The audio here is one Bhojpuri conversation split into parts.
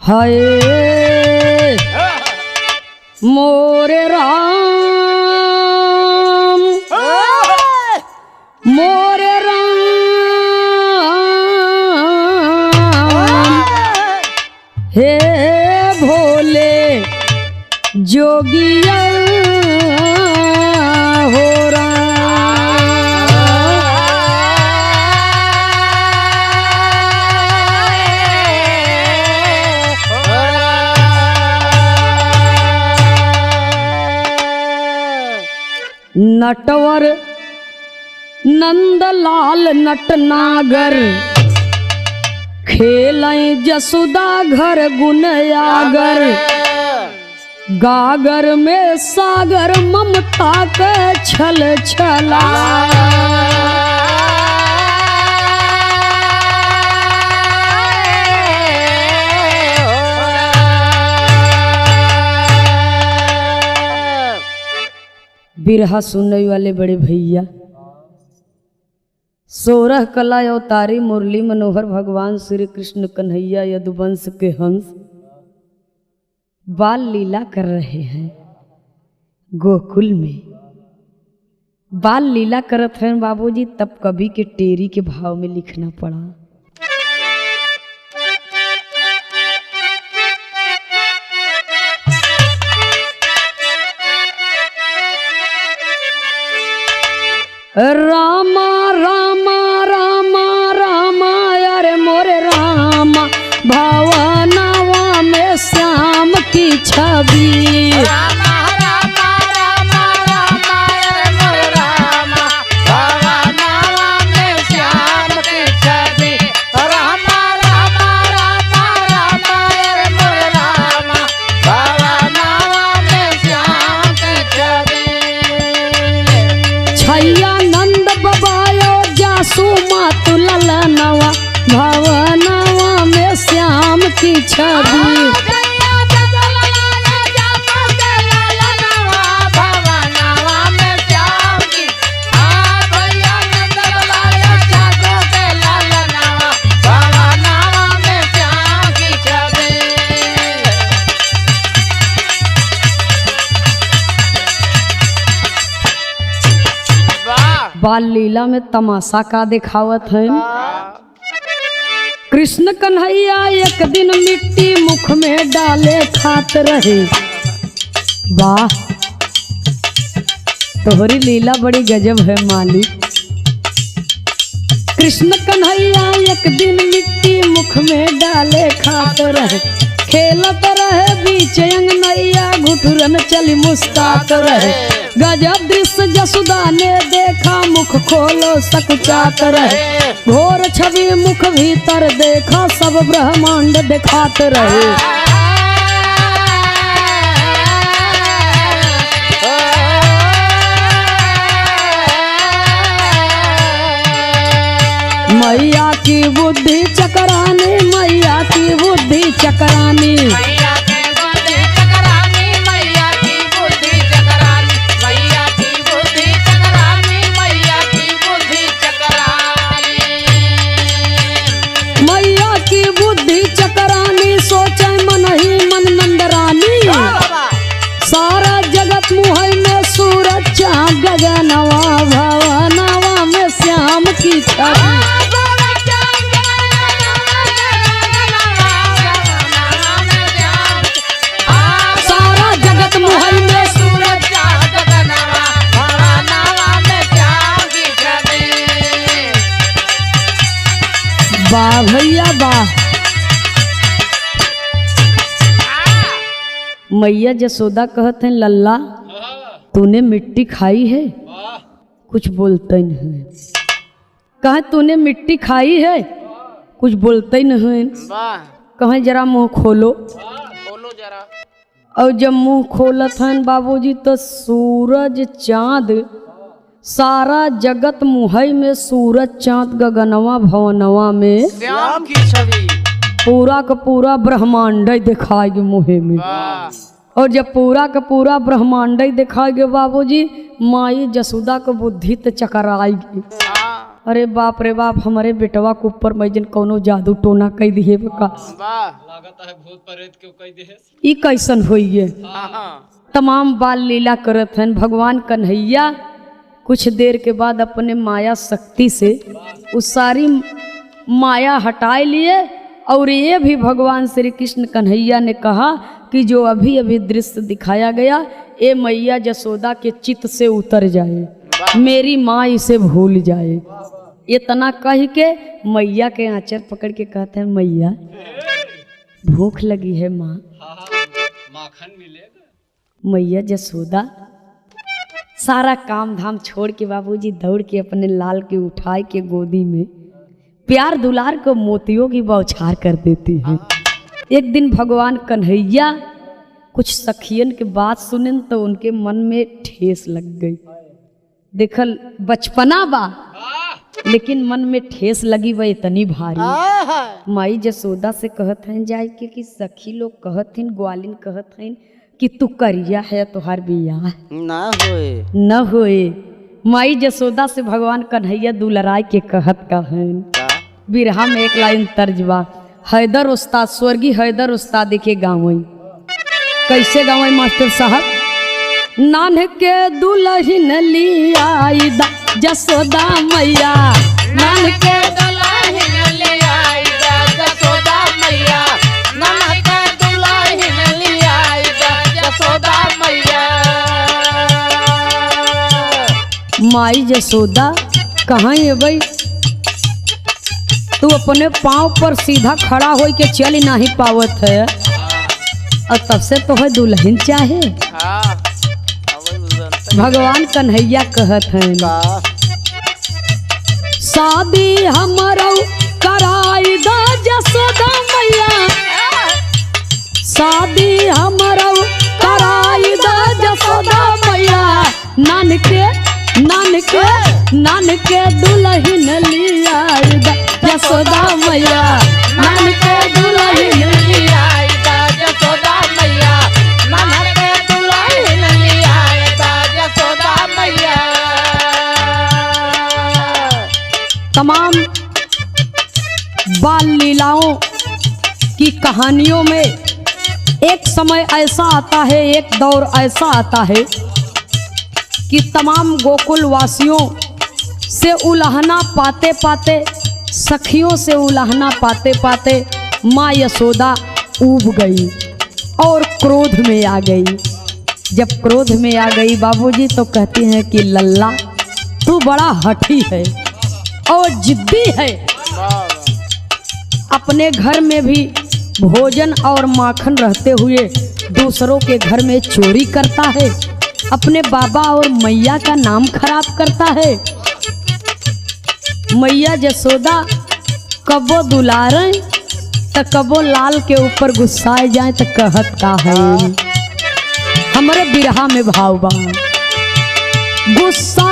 हाय मोरे राम मोरे राम हे भोले जोगिया हो नटवर नंदलाल नटनागर खेलें जसुदा घर गुनयागर गागर में सागर ममता के छल छला बिरहा सुनने वाले बड़े भैया 16 कला अवतारी मुरली मनोहर भगवान श्री कृष्ण कन्हैया यदुवंश के हंस बाल लीला कर रहे हैं गोकुल में। बाल लीला करत हैं बाबूजी, तब कवि के टेरी के भाव में लिखना पड़ा। रामा रामा रामा रामा अरे मोरे रामा भावनावा में श्याम की छवि रामा रामा रामा रामा अरे मोरे रामा भावनावा में श्याम की छवि रामा रामा रामा रामा अरे मोरे रामा भावनावा में श्याम की छवि छैया सुमत ललनवा भवनवा में श्याम की छवि बाल लीला में तमाशा का दिखावत है। कृष्ण कन्हैया एक दिन मिट्टी मुख में डाले खात रहे। वाह तोहरी लीला बड़ी गजब है मालिक। कृष्ण कन्हैया एक दिन मिट्टी मुख में डाले खात रहे। खेलत रहे बीच अंगनैया घुटुरन चली मुस्कात रहे। गजब दृश्य जसुदा ने देखा मुख खोलो सकुचात रहे। घोर छवि मुख भीतर देखा सब ब्रह्मांड दिखात रहे। मैया की बुद्धि चकरानी मैया की बुद्धि चकरानी गगनवा भवनवा में श्याम की छवि सारा जगत मुहल में सूरज गगनवा भवनवा में श्याम की छवि। वाह भैया वाह। मैया जसोदा कहत हैं लल्ला तूने मिट्टी खाई है? कुछ बोलते नहीं। कहे तूने मिट्टी खाई है? कुछ बोलते नहीं। कहे जरा मुंह खोलो। खोलो जरा। और जब मुंह खोलत हैं बाबूजी तो सूरज चांद सारा जगत मुहई में सूरज चांद गगनवा भवनवा में श्याम की छवि पूरा का पूरा ब्रह्मांड दिखाएगी मुहे में। और जब पूरा का पूरा ब्रह्मांड दिखाएगी बाबूजी माई जसोदा को बुद्धि तो चकराएगी। अरे बाप रे बाप, हमारे बेटवा के ऊपर मैजन कौनो जादू टोना कह दिए का, लागत है भूत प्रेत क्यों कह दिए। ई कैसन होइए। तमाम बाल लीला करत हैं भगवान कन्हैया। कुछ देर के बाद अपने माया शक्ति से उस सारी माया हटाए लिए और ये भी भगवान श्री कृष्ण कन्हैया ने कहा कि जो अभी अभी दृश्य दिखाया गया ये मैया जसोदा के चित्त से उतर जाए, मेरी माँ इसे भूल जाए। इतना कह के मैया के आंचल पकड़ के कहते हैं मैया भूख लगी है माँ। माखन मिलेगा। मैया जसोदा सारा काम धाम छोड़ के बाबूजी दौड़ के अपने लाल के उठाए के गोदी में प्यार दुलार को मोतियों की बौछार कर देती हैं। एक दिन भगवान कन्हैया कुछ सखियन के बात सुने तो उनके मन में ठेस लग गई। देखल बचपना बा लेकिन मन में ठेस लगी वह इतनी भारी। माई जसोदा से कहत हैं जाए के कि सखी लोग कहत हैं ग्वालिन कहत हैं कि तू करिया है तुहार बियाह न होए। माई जसोदा से भगवान कन्हैया दुलराय के कहत कहन बिरहा में एक लाइन तर्जबा हैदर उस्ताद स्वर्गीय हैदर उस्ताद के गाँव कैसे गाँव मास्टर साहब। नान के दुल्हन लिया जसोदा मैया, नान के दुल्हन लिया जसोदा मैया, नान के दुल्हन लिया जसोदा मैया। माई जसोदा कहाँ है भाई, तू अपने पाँव पर सीधा खड़ा हो के चल ही नहीं पावत है और तब से तो है दुल्हन चाहे। भगवान कन्हैया कहत हैं शादी हमारो कराई दा जसोदा मैया, शादी हमारो कराई दा जसोदा मैया। नान के दुल्हन लिया जसोदा मैया, नान के दुल्हन लिया जसोदा मैया, नान के दुल्हन लिया जसोदा मैया। तमाम बाल लीलाओं की कहानियों में एक समय ऐसा आता है, एक दौर ऐसा आता है कि तमाम गोकुल वासियों से उलाहना पाते पाते, सखियों से उलाहना पाते पाते माँ यशोदा ऊब गई और क्रोध में आ गई। जब क्रोध में आ गई बाबूजी तो कहती हैं कि लल्ला तू बड़ा हठी है और जिद्दी है, अपने घर में भी भोजन और माखन रहते हुए दूसरों के घर में चोरी करता है, अपने बाबा और मैया का नाम खराब करता है। मैया जसोदा कबो दुलारे तो कबो लाल के ऊपर गुस्साए जाए तो कहत का है हमारे बिरहा में भाव बा गुस्सा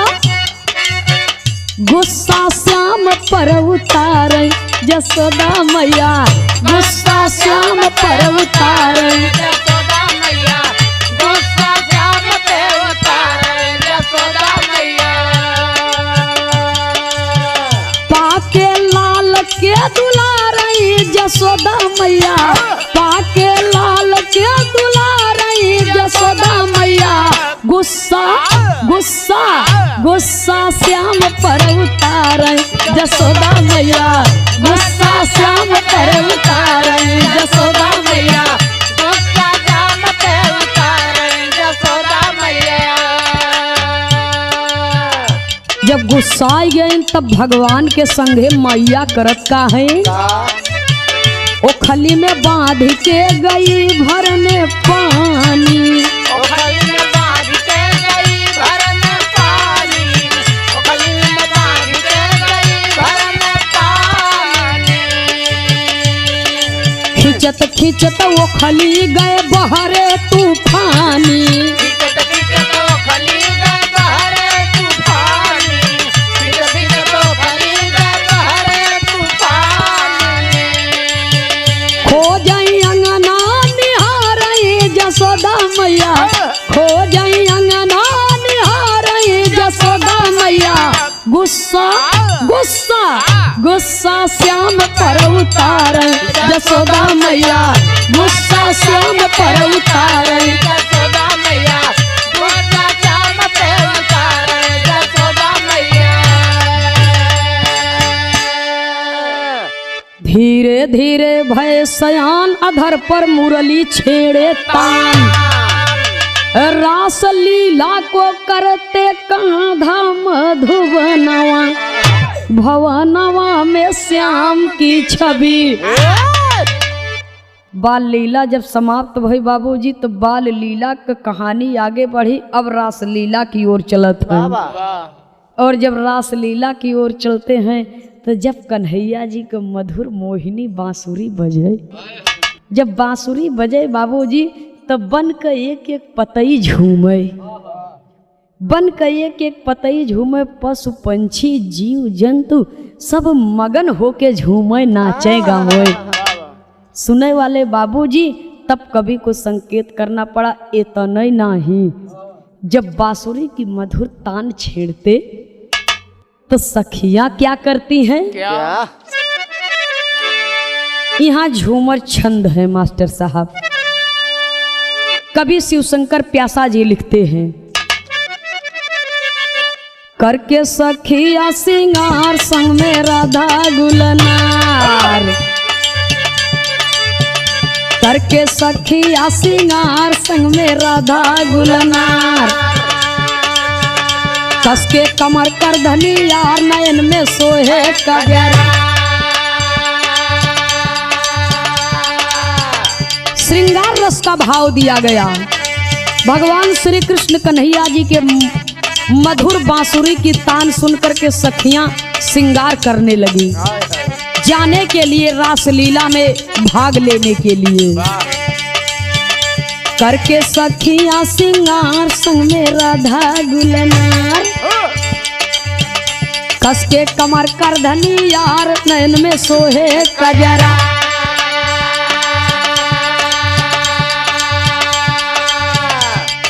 गुस्सा श्याम पर उतारे जसोदा मैया, गुस्सा श्याम पर उतारे जसोदा मैया, गुस्सा श्याम पे उतारे जसोदा मैया। पाके लाल के दुलारे जसोदा मैया, पाके लाल के दुलारे जसोदा मैया। गुस्सा गुस्सा गुस्सा श्याम पर उतारे जसोदा मैया, गुस्सा श्याम पर उतारे जसोदा मैया, गुस्सा श्याम पे उतारे जसोदा मैया। जब गुस्साई गए तब भगवान के संगे मैया करत का है ओखली में बांध के गई भरने पानी, ओखली में बांध के गई भरने पानी, ओखली में बांध के गई भरने पानी। खिंचत खिंचत ओखली गए बहरे तूफानी, खिंचत खिंचत ओखली गए बहरे तूफानी, खिंचत खिंचत ओखली गए बहरे तूफानी। खो जाई अंगना निहारई जसोदा मैया, खो जाई अंगना निहारई जसोदा मैया। गुस्सा गुस्सा गुस्सा श्याम पर उतार जसोदा मैया गुस्सा श्याम पर उतार जसोदा मैया गुस्सा श्याम पे उतारे जसोदा मैया। धीरे धीरे भय सयान अधर पर मुरली छेड़े तान रास लीला को करते कहाँ धाम मधुबनवा भवनवा में श्याम की छवि। बाल लीला जब समाप्त भई बाबूजी तो बाल लीला की कहानी आगे बढ़ी। अब रास लीला की ओर चलत है और जब रास लीला की ओर चलते हैं तो जब कन्हैया जी को मधुर मोहिनी बांसुरी बजे, जब बांसुरी बजे बाबूजी तब बन के एक एक पतई झूमे, बन के एक एक पतई झूमे, पशु पंछी जीव जंतु सब मगन होके झूमे नाचे गावे। सुने वाले बाबूजी तब कवि को संकेत करना पड़ा इतना ही नहीं, जब बांसुरी की मधुर तान छेड़ते तो सखियां क्या करती हैं? क्या यहाँ झूमर छंद है मास्टर साहब। कवि शिवशंकर प्यासा जी लिखते हैं करके सखिया सिंगार संग में राधा गुलनार, करके सखिया सिंगार संग में राधा गुलनार, कस के कमर कर धनी यार नयन में सोहे कजरा। श्रृंगार रस का भाव दिया गया। भगवान श्री कृष्ण कन्हैया जी के मधुर बांसुरी की तान सुनकर के सखियां श्रृंगार करने लगी, जाने के लिए रास लीला में भाग लेने के लिए। करके सखियां श्रृंगार संग में राधा गुलनार, कस के कमर कर धनी यार नयन में सोहे कजरा।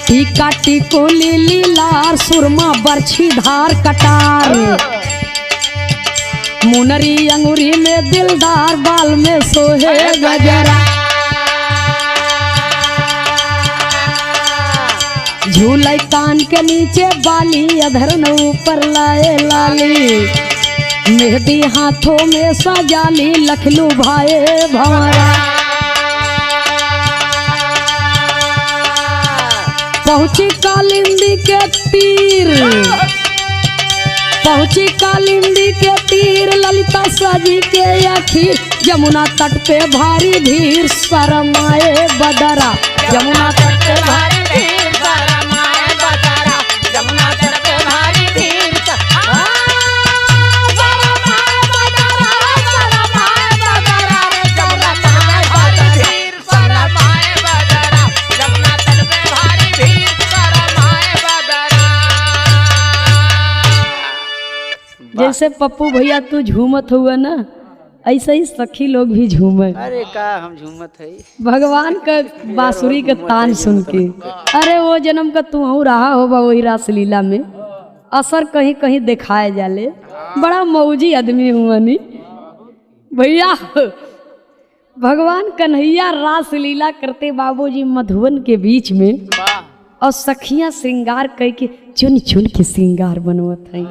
टीका टिकुली लीलार सुरमा बरछी धार कटार, मुनरी अंगूरी में दिलदार बाल में सोहे गजरा। झूले कान के नीचे बाली अधर न ऊपर लाए लाली, मेहंदी हाथों में सजाली लखलू भाए भंवरा। पहुंची कालिंदी के तीर, पहुंची कालिंदी के तीर ललिता सजी के अखीर, यमुना तट पे भारी धीर शरमाए बदरा, यमुना तट पे भारी धीर शरमाए बदरा, यमुना तट पे भारी धीर शरमाए बदरा, शरमाए बदरा, यमुना तट पे भारी धीर शरमाए बदरा, यमुना तट पे भारी धीर शरमाए बदरा। जैसे पप्पू भैया तू झूमत हुआ ना, ऐसे ही सखी लोग भी झूमे। अरे का हम झूमत है भगवान का बांसुरी का तान सुन के। अरे वो जन्म का तू हूँ रहा होगा वही रास लीला में, असर कहीं कहीं दिखाए जाले। बड़ा मौजी आदमी हुआ नी भैया। भगवान कन्हैया रास लीला करते बाबूजी मधुबन के बीच में, और सखियां श्रृंगार कह के चुन चुन के श्रृंगार बनवत है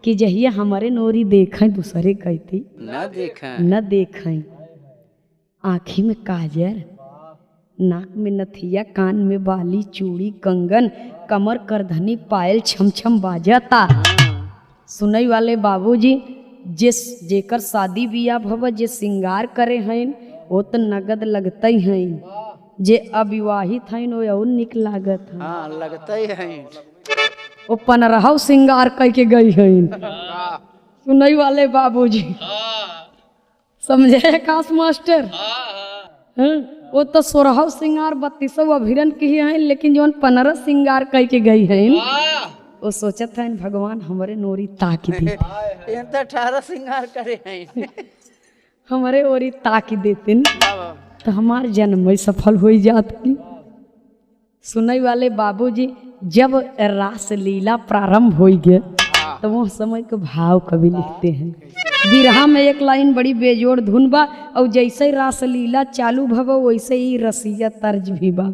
कि जहिया हमारे नोरी देखें दूसरे कहती न देखें। आँखी में काजर, नाक में नथिया, कान में बाली, चूड़ी, कंगन, कमर करधनी, पायल छम छम बाजता। सुनई वाले बाबूजी जिस जेकर शादी बियाह भव जे श्रृंगार करे हैं वो तो नगद लगते हैं, जे अविवाहित हैं वो और निक लागत है। हाँ लगता ही है। वो पनरहव श्रृंगार कह के गई हैं। सुनई वाले बाबूजी समझे आकाश मास्टर। वो तो 16 श्रृंगार 32 अभिरन की हैं, लेकिन जो 15 श्रृंगार कह के गई हैं वो सोचत है भगवान हमारे नोरी ताकि दी, 18 श्रृंगार करे हैं हमारे ओरी ताकि देते तो हमार जन्म सफल हो जात की। सुनई वाले बाबूजी जब रास लीला प्रारंभ हो गए तो वो समय के भाव कवि लिखते हैं। बिरहा में एक लाइन बड़ी बेजोड़ धुन बा और जैसे रासलीला चालू भव वैसे ही रसिया तर्ज भी बा।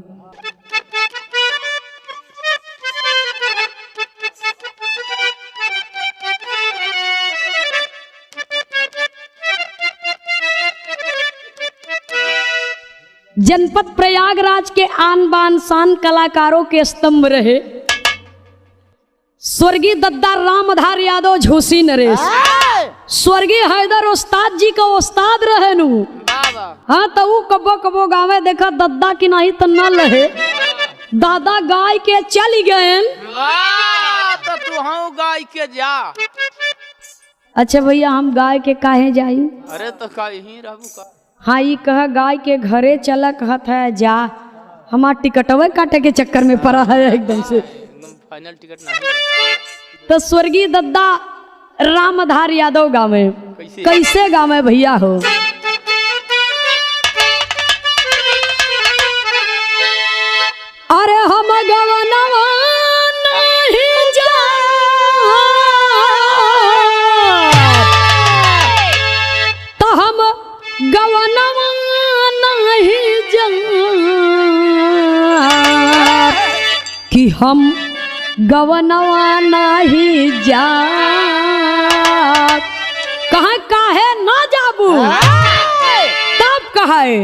जनपद प्रयागराज के आन बान शान कलाकारों के स्तंभ रहे स्वर्गीय दद्दा रामधार यादव झूसी नरेश। स्वर्गीय हैदर उस्ताद जी का उस्ताद रहे नु। हाँ तो वो कबो कबो गावे देखा दद्दा की नहीं तो न लहे दादा गाय के चली गए। तो तू हाँ गाय के जा। अच्छा भैया हम गाय के काहे जाई? अरे तो कहीं रहू का। हाँ ये कहा गाय के घरे चला कहत है जा हमार टिकटवे काटे के चक्कर में पड़ा है एकदम से। फाइनल टिकट नहीं। तो स्वर्गीय दद्दा रामधार यादव गावे कैसे गावे भैया हो। अरे हम गवनवा नहीं जा तो हम गवनवा नहीं जा कि हम गवनवा नहीं जा कहाँ काहे ना जाबू तब कहे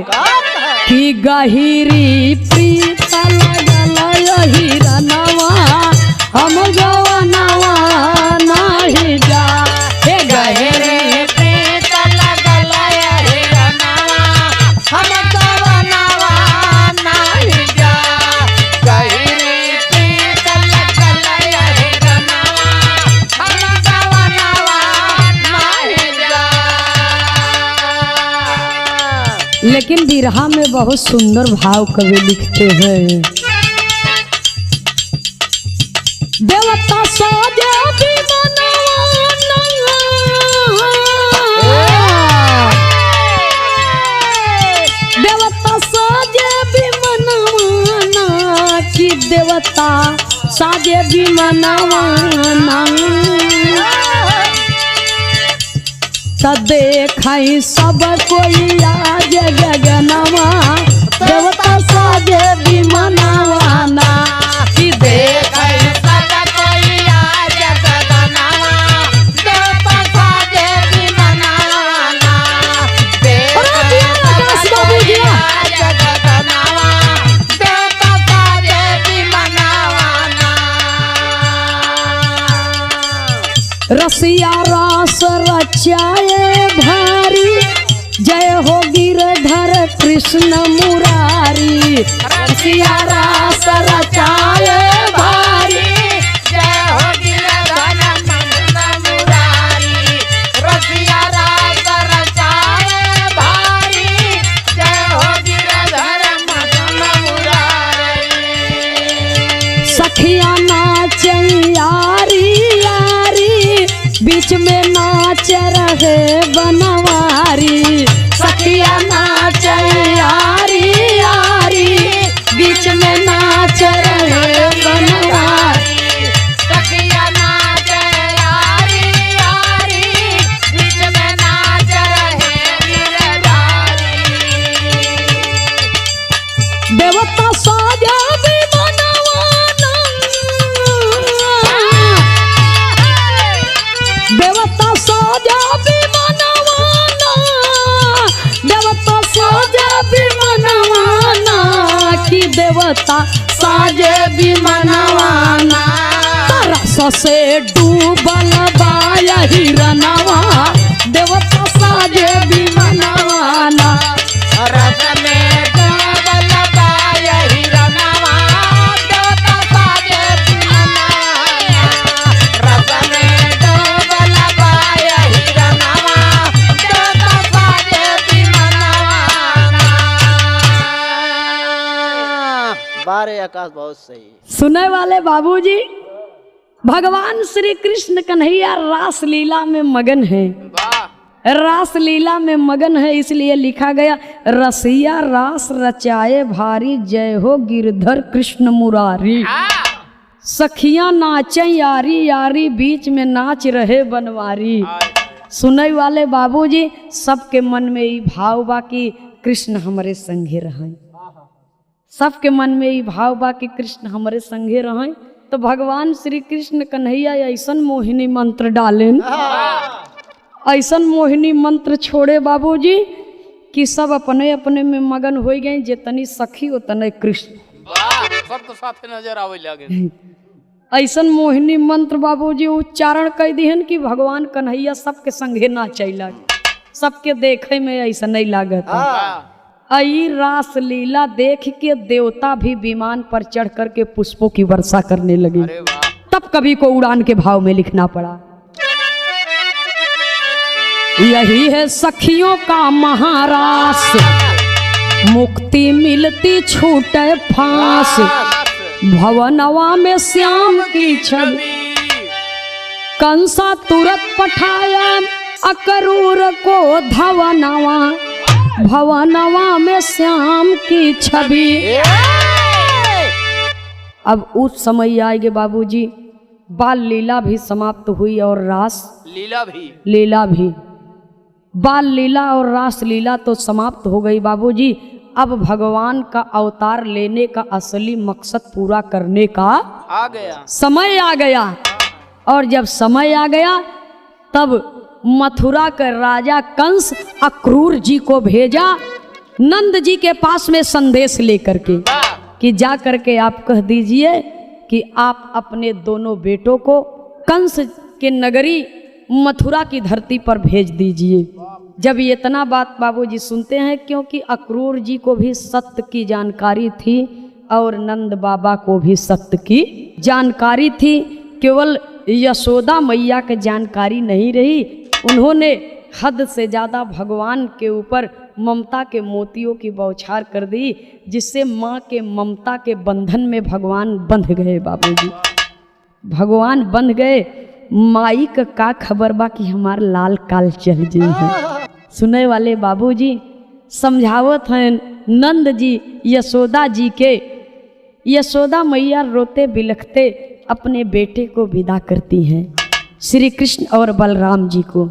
कि गहिरी प्रीत लगल हिरनवा हम गवनवा नहीं जा। हे गहिरी प्रीत लगल हिरनवा हम गवनवा नहीं जा। गहिरी प्रीत लगल हिरनवा हम गवनवा नहीं जा। लेकिन बिरहा में बहुत सुंदर भाव कवि लिखते हैं। देवता साजे भी देवता साजे भी मनवाना कि देवता साजे भी मनवाना त देखाई सब कोई आज गगनवा देवता साजे भी मनवाना कि देखाई सब कोई आज गगनवा देवता साजे भी मनवाना। देखाई सब कोई आज गगनवा देवता साजे भी मनवाना। रसिया रास रचाए भारी जय हो गिरधर कृष्ण मुरारी। रसिया रास रचाए भारी जय हो गिरधर कृष्ण मुरारी। रसिया रास रचाए भारी जय हो गिरधर कृष्ण मुरारी। सखिया नाच यारी यारी बीच में नाच रहे बनवारी। सखिया नाच यारी यारी बीच में नाच रहे बनवारी। सखिया नाच यारी यारी बीच में नाच रहे गिरधारी। देवता साजा भी मनवाना देवता साजा भी मनवाना देवता साजा भी मनवाना कि देवता साजे भी मनवाना। तरस से डूबल बाया हिरनवा देवता साजे भी मनवाना। रस में डूबल बाया हिरनवा देवता साजे भी मनवाना। रस में डूबल बाया हिरनवा देवता साजे भी मनवाना। बारे आकाश बहुत सही। सुने वाले बाबूजी भगवान श्री कृष्ण कन्हैया रास लीला में मगन है। वाह रास लीला में मगन है इसलिए लिखा गया रसिया रास रचाए भारी जय हो गिरधर कृष्ण मुरारी। सखियां नाचे यारी यारी, बीच में नाच रहे बनवारी। सुनई वाले बाबूजी सबके मन में ई भाव बा कि कृष्ण हमारे संगे रहें, सबके मन में ई भाव बा कि कृष्ण हमारे संगे रहें। तो भगवान श्री कृष्ण कन्हैया ऐसन मोहिनी मंत्र डालेन, ऐसन मोहिनी मंत्र छोड़े बाबूजी कि सब अपने अपने में मगन हो गए, जितनी सखी उतने कृष्ण। सब तो साथे नजर आवे लगे। ऐसन मोहिनी मंत्र बाबूजी उच्चारण कर दिहन कि भगवान कन्हैया सबके संगे नाचैला, सबके देखे में ऐसा नहीं लागत। आई रास लीला देख के देवता भी विमान पर चढ़ करके पुष्पों की वर्षा करने लगे। तब कवि को उड़ान के भाव में लिखना पड़ा, यही है सखियों का महारास, मुक्ति मिलती छूटे फांस, भवनवा में श्याम की छवि, कंसा तुरंत पठाया अकरूर को धवनवा, भवनवा में श्याम की छवि। अब उस समय आएगे बाबूजी, बाल लीला भी समाप्त हुई और रास लीला भी बाल लीला और रास लीला तो समाप्त हो गई बाबूजी। अब भगवान का अवतार लेने का असली मकसद पूरा करने का आ गया, समय आ गया। और जब समय आ गया तब मथुरा के राजा कंस अक्रूर जी को भेजा नंद जी के पास में संदेश लेकर के कि जा करके आप कह दीजिए कि आप अपने दोनों बेटों को कंस के नगरी मथुरा की धरती पर भेज दीजिए। जब ये इतना बात बाबूजी सुनते हैं, क्योंकि अक्रूर जी को भी सत्य की जानकारी थी और नंद बाबा को भी सत्य की जानकारी थी, केवल यशोदा मैया की जानकारी नहीं रही। उन्होंने हद से ज़्यादा भगवान के ऊपर ममता के मोतियों की बौछार कर दी, जिससे माँ के ममता के बंधन में भगवान बंध गए बाबूजी। भगवान बंध गए। माई का खबर बा कि हमार लाल काल चल जी है। सुने वाले बाबूजी समझावत हैं नंद जी यशोदा जी के। यशोदा मैया रोते बिलखते अपने बेटे को विदा करती हैं, श्री कृष्ण और बलराम जी को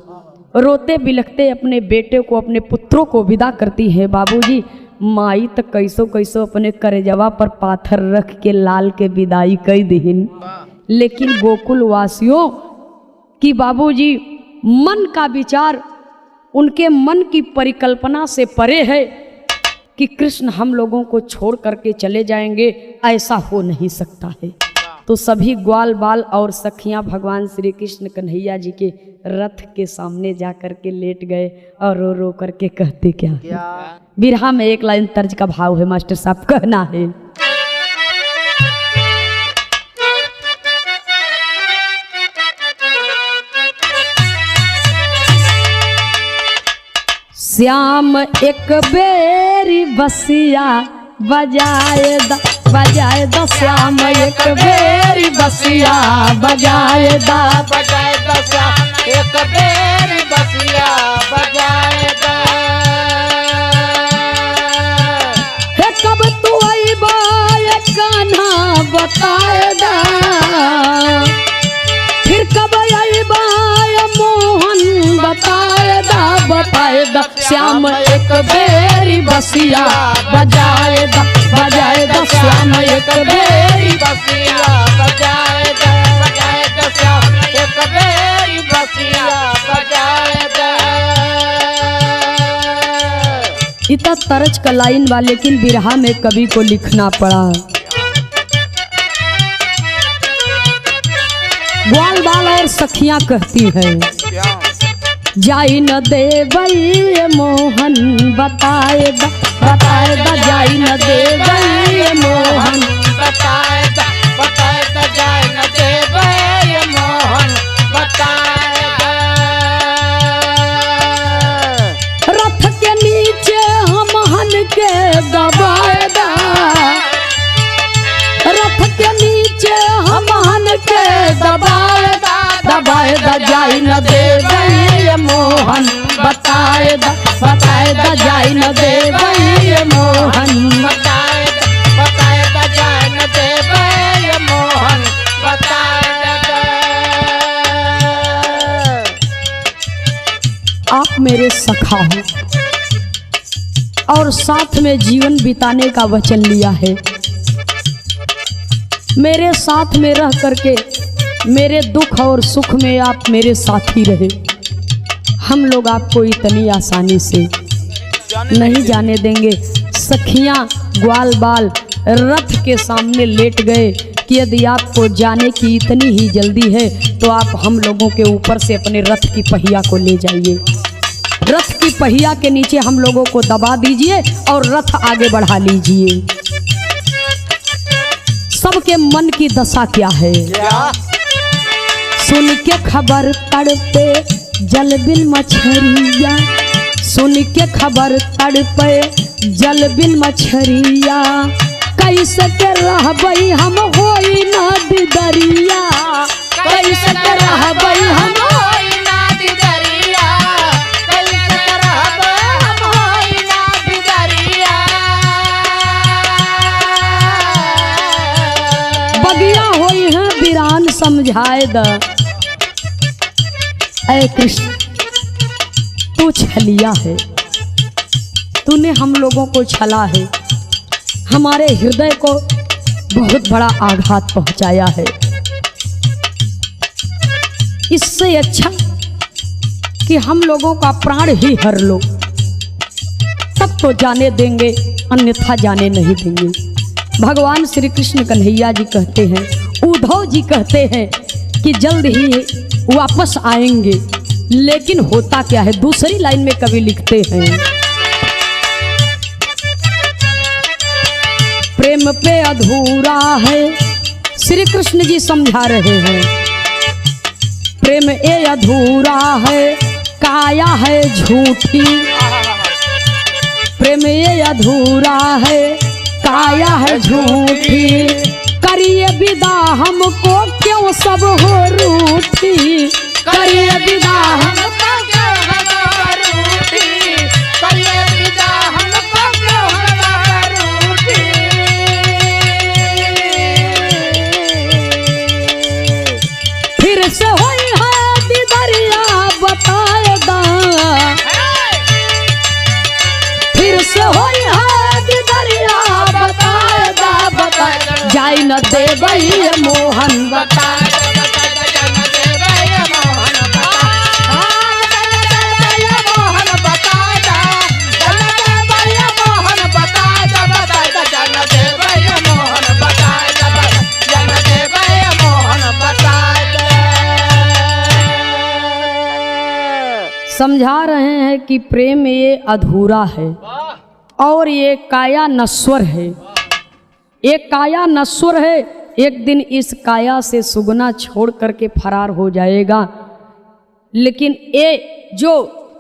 रोते बिलखते अपने बेटे को, अपने पुत्रों को विदा करती है बाबूजी। माई तो कैसो कैसो अपने करेजवा पर पाथर रख के लाल के विदाई कर दीन, लेकिन गोकुल वासियों की बाबूजी मन का विचार, उनके मन की परिकल्पना से परे है कि कृष्ण हम लोगों को छोड़ करके चले जाएंगे, ऐसा हो नहीं सकता है। तो सभी ग्वाल बाल और सखियां भगवान श्री कृष्ण कन्हैया जी के रथ के सामने जा करके लेट गए और रो रो करके कहते क्या? बिरहा में एक लाइन तर्ज का भाव है मास्टर साहब, कहना है श्याम एक बेरी बसिया बजाए द श्याम एक बेरी बसिया बजाए द श्याम एक बेरी बसिया बजाए द। हे कब तू अइबा ये कान्हा बताए द, फिर कब अइबा ये मोहन बताए द श्याम एक बेरी बसिया बजाए द श्याम एक बेरी बसिया बजाए द श्याम एक बेरी बसिया बजाए द। इतना तरज का लाइन बा, लेकिन बिरहा में कवि को लिखना पड़ा। ग्वाल बाल और सखियां कहती हैं जाई न देवई मोहन बताए द जाई न देवई मोहन बताए द जाई न देवई मोहन बताए द। रथ के नीचे हम हन के दबाए द, रथ के नीचे हम हन के दबाए द जाई न देवई मोहन बताए द जाई न देवई मोहन बताए द जाई न देवई मोहन मेरे सखा हो और साथ में जीवन बिताने का वचन लिया है। मेरे साथ में रह करके मेरे दुख और सुख में आप मेरे साथी रहे। हम लोग आपको इतनी आसानी से नहीं जाने देंगे। सखियां ग्वाल बाल रथ के सामने लेट गए कि यदि आपको जाने की इतनी ही जल्दी है तो आप हम लोगों के ऊपर से अपने रथ की पहिया को ले जाइए। रथ की पहिया के नीचे हम लोगों को दबा दीजिए और रथ आगे बढ़ा लीजिए। सबके मन की दशा क्या है? सुन के खबर तड़पे जल बिन मछरिया, सुन के खबर तड़पे जल बिन मछरिया, कैसे के रहबई हम होई ना दिदरिया, कैसे के रहबई हम होई ना दिदरिया, कैसे के रहबई हम होई ना दिदरिया। बगिया होई है वीरान समझाए द। ऐ कृष्ण तू छलिया है, तूने हम लोगों को छला है, हमारे हृदय को बहुत बड़ा आघात पहुंचाया है। इससे अच्छा कि हम लोगों का प्राण ही हर लो, तब तो जाने देंगे, अन्यथा जाने नहीं देंगे। भगवान श्री कृष्ण कन्हैया जी कहते हैं, उद्धव जी कहते हैं कि जल्द ही वापस आएंगे, लेकिन होता क्या है? दूसरी लाइन में कवि लिखते हैं, प्रेम पे अधूरा है। श्री कृष्ण जी समझा रहे हैं, प्रेम ए अधूरा है, काया है झूठी, प्रेम ये अधूरा है, काया है झूठी, करिए विदा हमको क्यों सब हो रूठी, करिए विदा हमको क्यों हो रूठी, करिए विदा हमको क्यों हो रूठी। फिर से होई है दिदरिया बताए दा, फिर से होई है दिदरिया बताए दा, बताए दा, जाई न देवई मोहन बता। समझा रहे हैं कि प्रेम ये अधूरा है और ये काया नश्वर है। एक काया नश्वर है, एक दिन इस काया से सुगना छोड़ करके फरार हो जाएगा, लेकिन ये जो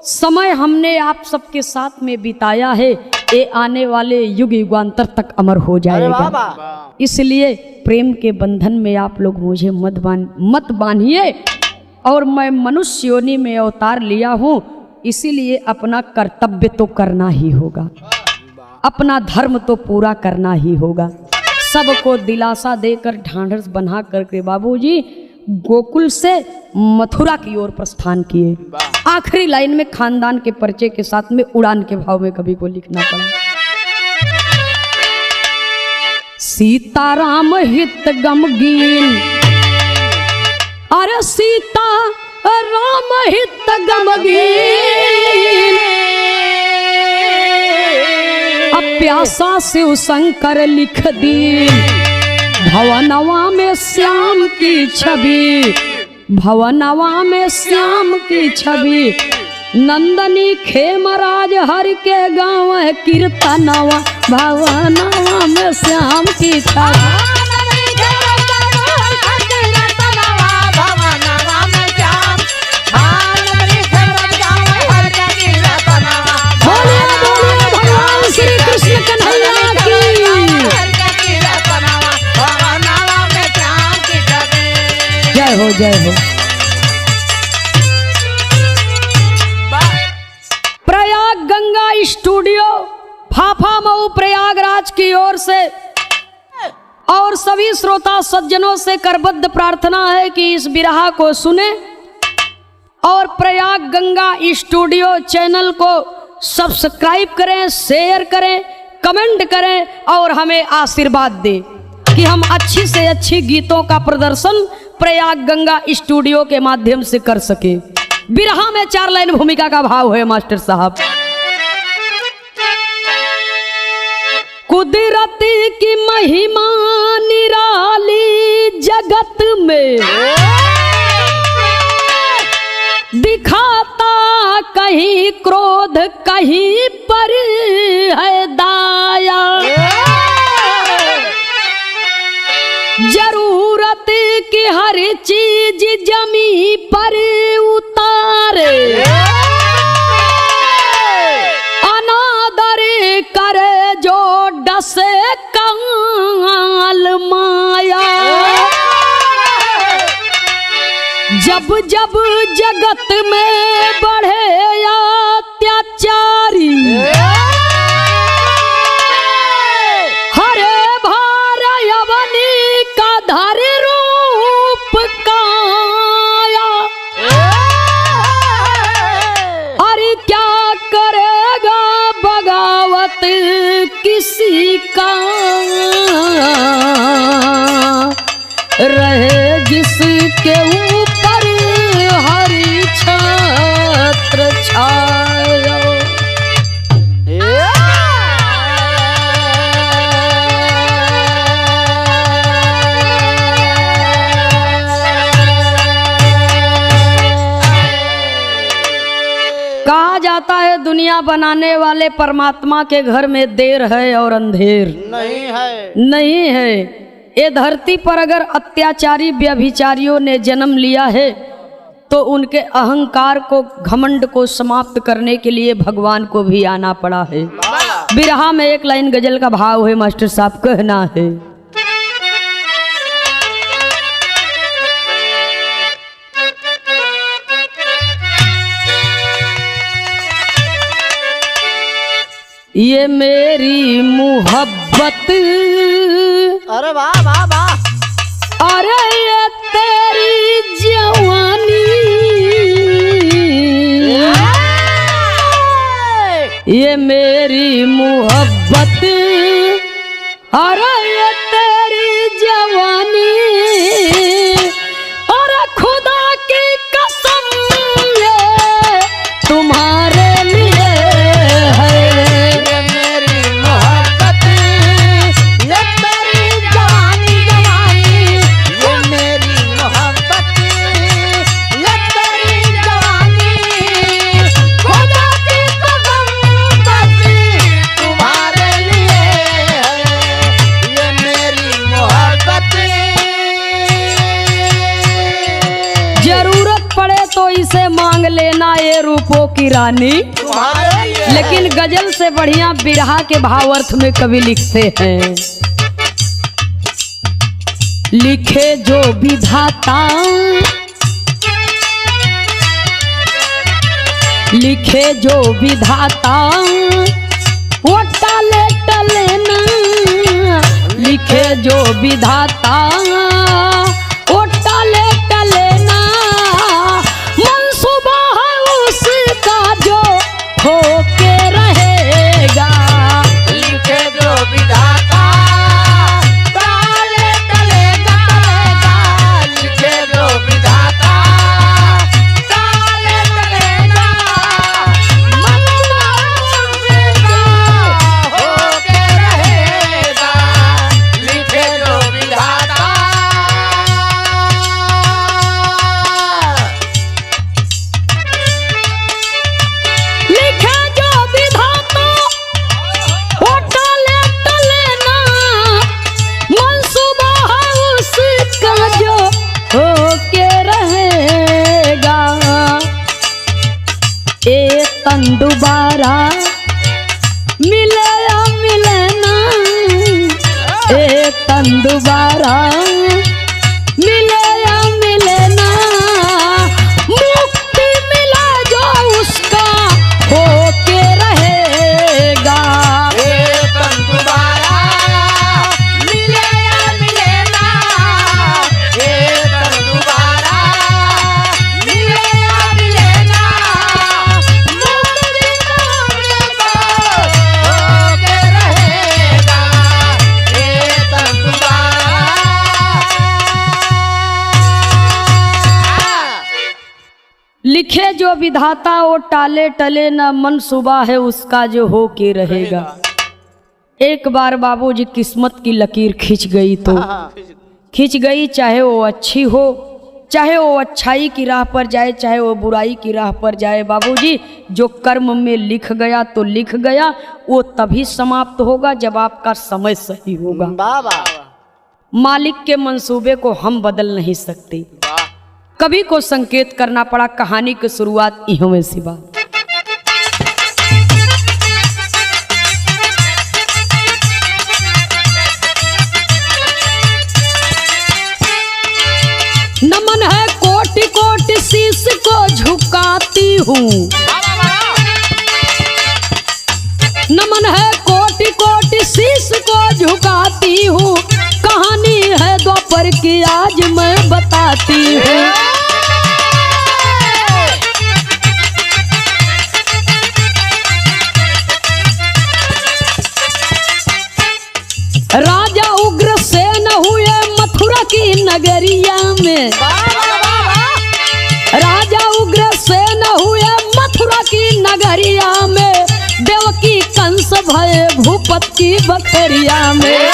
समय हमने आप सबके साथ में बिताया है ये आने वाले युग युगांतर तक अमर हो जाएगा। इसलिए प्रेम के बंधन में आप लोग मुझे मत बांधिए। और मैं मनुष्य योनि में अवतार लिया हूँ, इसीलिए अपना कर्तव्य तो करना ही होगा, अपना धर्म तो पूरा करना ही होगा। सबको दिलासा देकर ढांढस बना करके बाबूजी गोकुल से मथुरा की ओर प्रस्थान किए। आखिरी लाइन में खानदान के परिचय के साथ में उड़ान के भाव में कवि को लिखना पड़ा, सीताराम हित गमगीन, अरे सीता राम हित गमगीन, अब प्यासा शिव शंकर लिख दीन, भवनवा में श्याम की छवि, भवनवा में श्याम की छवि, नंदनी खेमराज हरि के गाँव कीर्तनवा, भवनवा में श्याम की छवि। जय हो जय हो। प्रयाग गंगा स्टूडियो फाफा मऊ प्रयागराज की ओर से और सभी श्रोता सज्जनों से करबद्ध प्रार्थना है कि इस बिरहा को सुने और प्रयाग गंगा स्टूडियो चैनल को सब्सक्राइब करें, शेयर करें, कमेंट करें और हमें आशीर्वाद दें कि हम अच्छी से अच्छी गीतों का प्रदर्शन प्रयाग गंगा स्टूडियो के माध्यम से कर सके। बिरहा में 4 लाइन भूमिका का भाव है मास्टर साहब। कुदरत की महिमा निराली जगत में दिखाता कहीं क्रोध कहीं पर है दाया। जरूरत की हर चीज जमी पर उतारे, अनादर करे जो डसे काल माया। जब जब जगत में बढ़े अत्याचारी, हरे भार यवनी का धर रूप काया। अरे क्या करेगा बगावत किसी का, रहे जिसके ऊपर हरि छत्र छाया। कहा जाता है दुनिया बनाने वाले परमात्मा के घर में देर है और अंधेर नहीं है। ये धरती पर अगर अत्याचारी व्यभिचारियों ने जन्म लिया है तो उनके अहंकार को, घमंड को समाप्त करने के लिए भगवान को भी आना पड़ा है। बिरहा में 1 लाइन गजल का भाव है मास्टर साहब, कहना है। ये मेरी मोहब्बत, अरे वाह वाह वाह, अरे ये तेरी जवानी, ये मेरी मोहब्बत, अरे ये तेरी जवानी, अरे खुदा की कसम ये तुम्हारे लिए है। इसे मांग लेना ये रूपों की रानी, लेकिन गजल से बढ़िया बिरहा के भावार्थ में कवि लिखते हैं। लिखे जो विधाता, लिखे जो विधाता वो टाले टले ना, लिखे जो विधाता वो टाले टले ना। मंसूबा है उसका जो होके रहेगा, लिखे जो विधाता टाले टलेगा, लिखे जो विधाता टाले टलेगा। मंसूबा उसका होके रहेगा, लिखे जो विधाता। लिखे जो विधाता वो टाले टले ना, मंसूबा है उसका जो होके रहेगा। ए तन दोबारा मिले या मिले ना, ए तन दोबारा मिले या मिले ना। मुक्ति मिला जो उसका होके रहेगा। ए तन दोबारा मिले या मिले ना, ए तन दोबारा मिले या मिले लिखे जो विधाता वो टाले टले न मनसूबा है उसका जो हो के रहेगा। एक बार बाबूजी किस्मत की लकीर खींच गई तो खींच गई, चाहे वो अच्छी हो, चाहे वो अच्छाई की राह पर जाए, चाहे वो बुराई की राह पर जाए। बाबूजी जो कर्म में लिख गया तो लिख गया, वो तभी समाप्त होगा जब आपका समय सही होगा। बाबा मालिक के मंसूबे को हम बदल नहीं सकते। कवि को संकेत करना पड़ा, कहानी की शुरुआत इहों में सी बात। नमन है कोटि कोटि शीश को झुकाती हूँ, नमन है कोटि कोटि शीश को झुकाती हूँ, कहानी है द्वापर की आज मैं बताती हूँ। राजा उग्रसेन हुए मथुरा की नगरिया में, राजा उग्रसेन हुए मथुरा की नगरिया में, देवकी कंस भये भूपत की बखरिया में।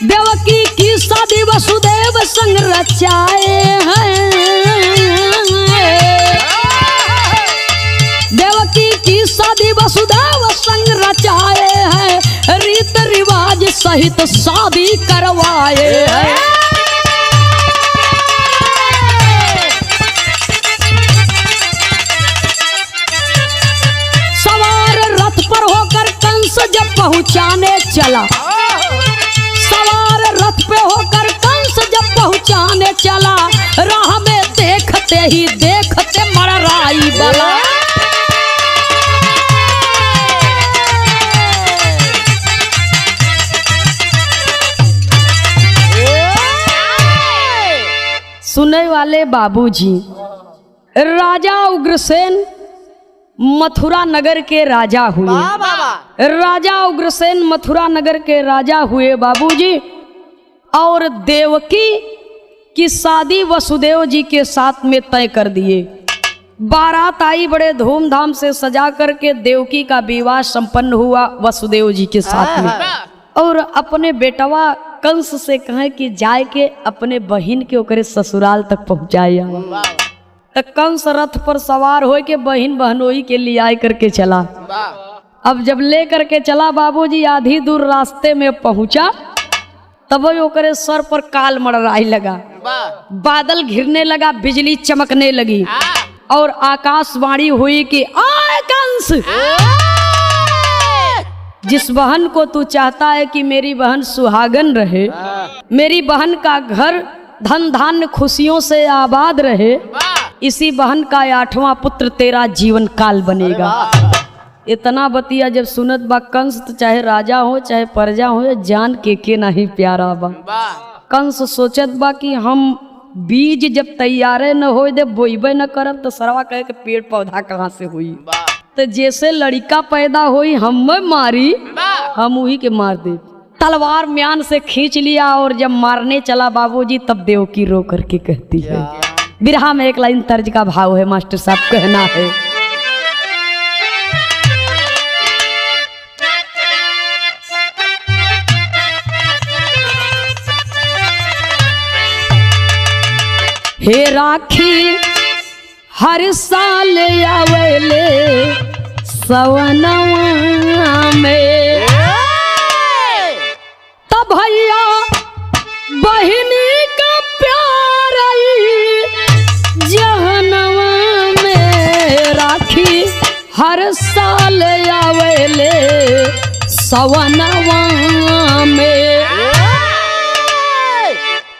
देवकी की शादी वसुदेव संग रचाए हैं, देवकी की शादी वसुदेव संग रचाए हैं, रीत रिवाज सहित शादी करवाए हैं। सवार रथ पर होकर कंस जब पहुंचाने चला, सवार रथ पे होकर कंस जब पहुंचाने चला, राह में देखते ही देखते मरराई बला। सुनने वाले बाबूजी, राजा उग्रसेन मथुरा नगर के राजा हुए, राजा उग्रसेन मथुरा नगर के राजा हुए बाबूजी, और देवकी की शादी वसुदेव जी के साथ में तय कर दिए। बारात आई, बड़े धूमधाम से सजा करके देवकी का विवाह संपन्न हुआ वसुदेव जी के साथ में। और अपने बेटवा कंस से कहे कि जाए के अपने बहिन के ओकरे ससुराल तक पहुँचाए। तो कंस रथ पर सवार हो के बहिन बहनोई के लिए आए करके चला। अब जब ले करके चला बाबूजी, आधी दूर रास्ते में पहुंचा, तब ओकरे सर पर काल मड़राई लगा, बादल घिरने लगा, बिजली चमकने लगी, और आकाशवाणी हुई कि आए कंस, जिस बहन को तू चाहता है कि मेरी बहन सुहागन रहे, मेरी बहन का घर धन धान्य खुशियों से आबाद रहे, इसी बहन का 8वां पुत्र तेरा जीवन काल बनेगा। इतना बतिया जब सुनत बा कंस, तो चाहे राजा हो चाहे प्रजा हो, जान के नहीं प्यारा बा। कंस सोचत बा कि हम बीज जब तैयारे न हो दे, बोइबे न करब, तो सरवा कहे के पेड़ पौधा कहाँ से हुई। तो जैसे लड़का पैदा हुई हम मारी, हम वही के मार दे। तलवार म्यान से खींच लिया, और जब मारने चला बाबूजी, तब देवकी रो करके कहती है। बिरहा में एक लाइन तर्ज का भाव है, मास्टर साहब कहना है, हे राखी हर साल आवेले सवनवा में, तब भैया बहिनी का प्यार जहनवा में, राखी हर साल आवेले सवनवा में।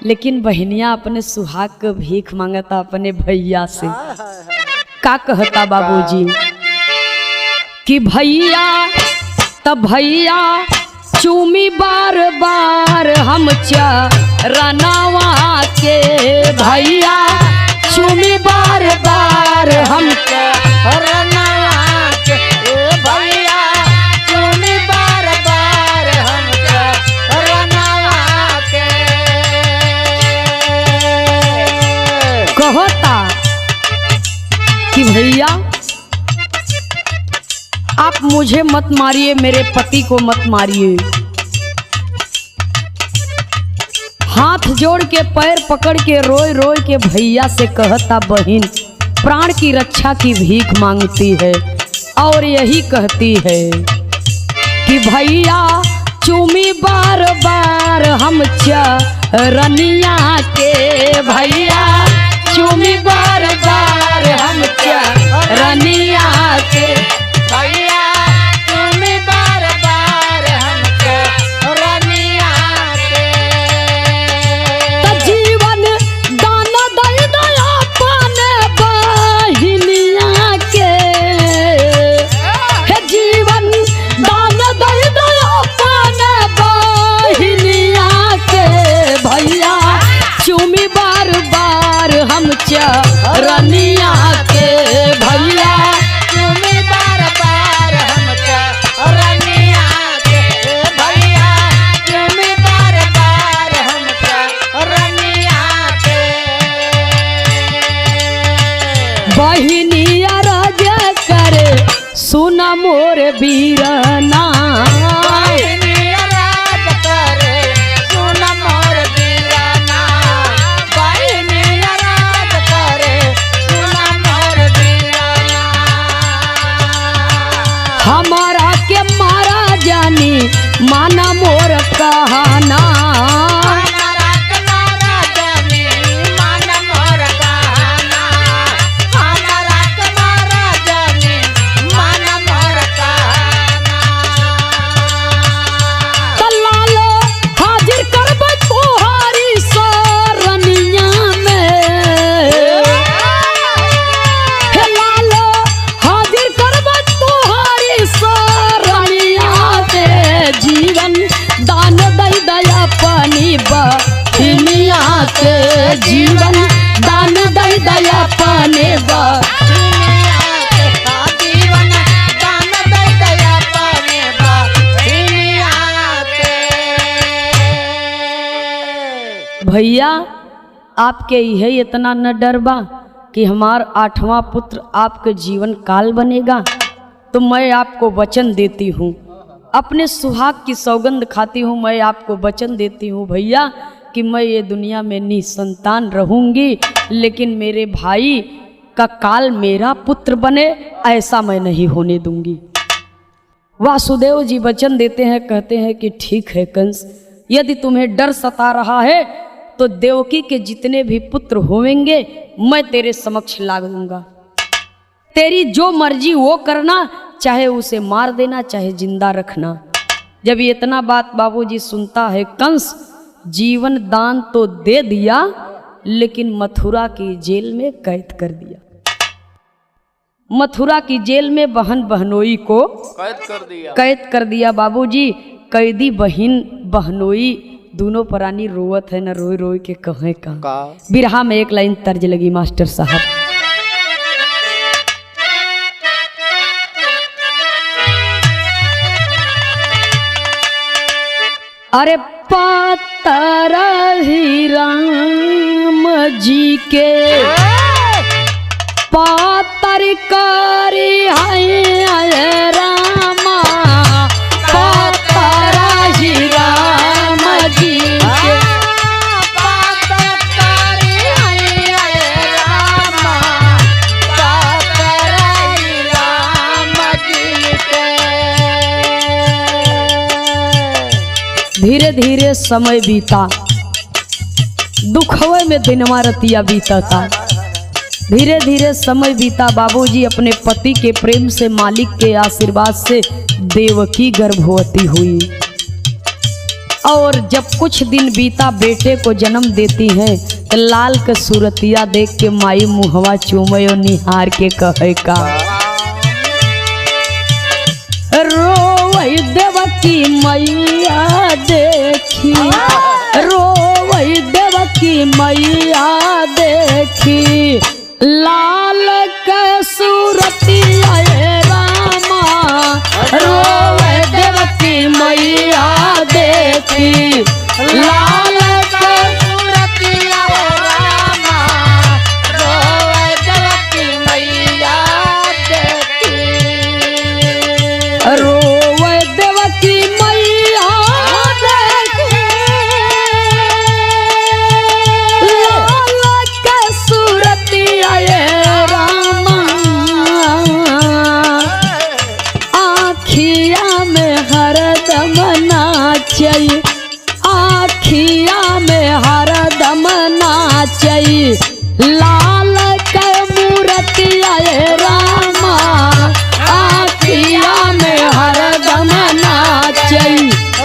लेकिन बहनिया अपने सुहाग के भीख मांगता अपने भैया से। का कहता बाबूजी कि भैया, तब भैया चूमी बार बार हम चरनवा के, भैया चूमी बार बार हम चरनवा के, भैया चूमी बार बार हम मुझे मत मारिए, मेरे पति को मत मारिए। हाथ जोड़ के पैर पकड़ के रोए रोए के भैया से कहता बहिन प्राण की रक्षा की भीख मांगती है और यही कहती है कि भैया चूमी बार बार हम चरनिया के, भैया चूमी बार बार हम चरनिया के, भैया तुम्हें बार बार हमको रनिया के। त जीवन दान दई दया पाने बहिनिया के, हे जीवन दान दई दया पाने बहिनिया के, भैया चूमी बार बार हम चरनिया के, भैया तुम्हें बार बार हमको रनिया के, भैया तुम्हें बार बार हमको रनिया के। बहिनिया राजा करे सुना मोर बीरना, बहिनिया राज करे सुन मोर बीराना, बहिनिया राज करे सुन मोर बीराना। हमारा के मारा जानी माना मोर कहना, हमारा कनारा जानी मन मोर कहना, हमारा कनारा जानी मन मोर कहना। लाल हाजिर करब तोहारी सरनिया में, हे लाल हाजिर करब तोहारी सरनिया में, जीवन दान दई दया पानी बहिनिया के, जीवन दान दई दया पानी दुनिया के जीवन दान दे दया पावे बा दुनिया के। भैया आपके यही इतना न डर बा कि हमार 8वां पुत्र आपके जीवन काल बनेगा, तो मैं आपको वचन देती हूँ, अपने सुहाग की सौगंध खाती हूँ, मैं आपको वचन देती हूँ भैया कि मैं ये दुनिया में निसंतान रहूँगी, लेकिन मेरे भाई का काल मेरा पुत्र बने ऐसा मैं नहीं होने दूंगी। वासुदेव जी वचन देते हैं, कहते हैं कि ठीक है कंस, यदि तुम्हें डर सता रहा है तो देवकी के जितने भी पुत्र होंगे मैं तेरे समक्ष ला दूंगा, तेरी जो मर्जी वो करना, चाहे उसे मार देना चाहे जिंदा रखना। जब ये इतना बात बाबूजी सुनता है, कंस जीवन दान तो दे दिया लेकिन मथुरा की जेल में कैद कर दिया। मथुरा की जेल में बहन बहनोई को कैद कर दिया बाबूजी। कैदी बहन बहनोई दोनों प्राणी रोवत है, न रोई रोई के कहे का। बिरहा में एक लाइन तर्ज लगी मास्टर साहब, अरे पातर ही राम जी के पातर करी है रामा, पातर ही राम जी के धीरे धीरे समय बीता, दुखवे में दिनवा रतिया बीता था। धीरे धीरे समय बीता, बाबूजी अपने पति के प्रेम से, मालिक के आशीर्वाद से देवकी गर्भवती हुई। और जब कुछ दिन बीता, बेटे को जन्म देती हैं तो लाल के सूरतिया देख के माई मुहवा चूमे और निहार के कहे का, रोवई देवकी मैया देखी, रोवई देवकी मैया देखी, लाल के सूरतिया रामा, रोवई देवकी मैया देखी, लाल के सूरतिया रामा, रोए देवकी मैया देखी। नाचई आखिया में हरदम नाचई लाल के मूर्तिया रामा आखिया में हरदम नाचई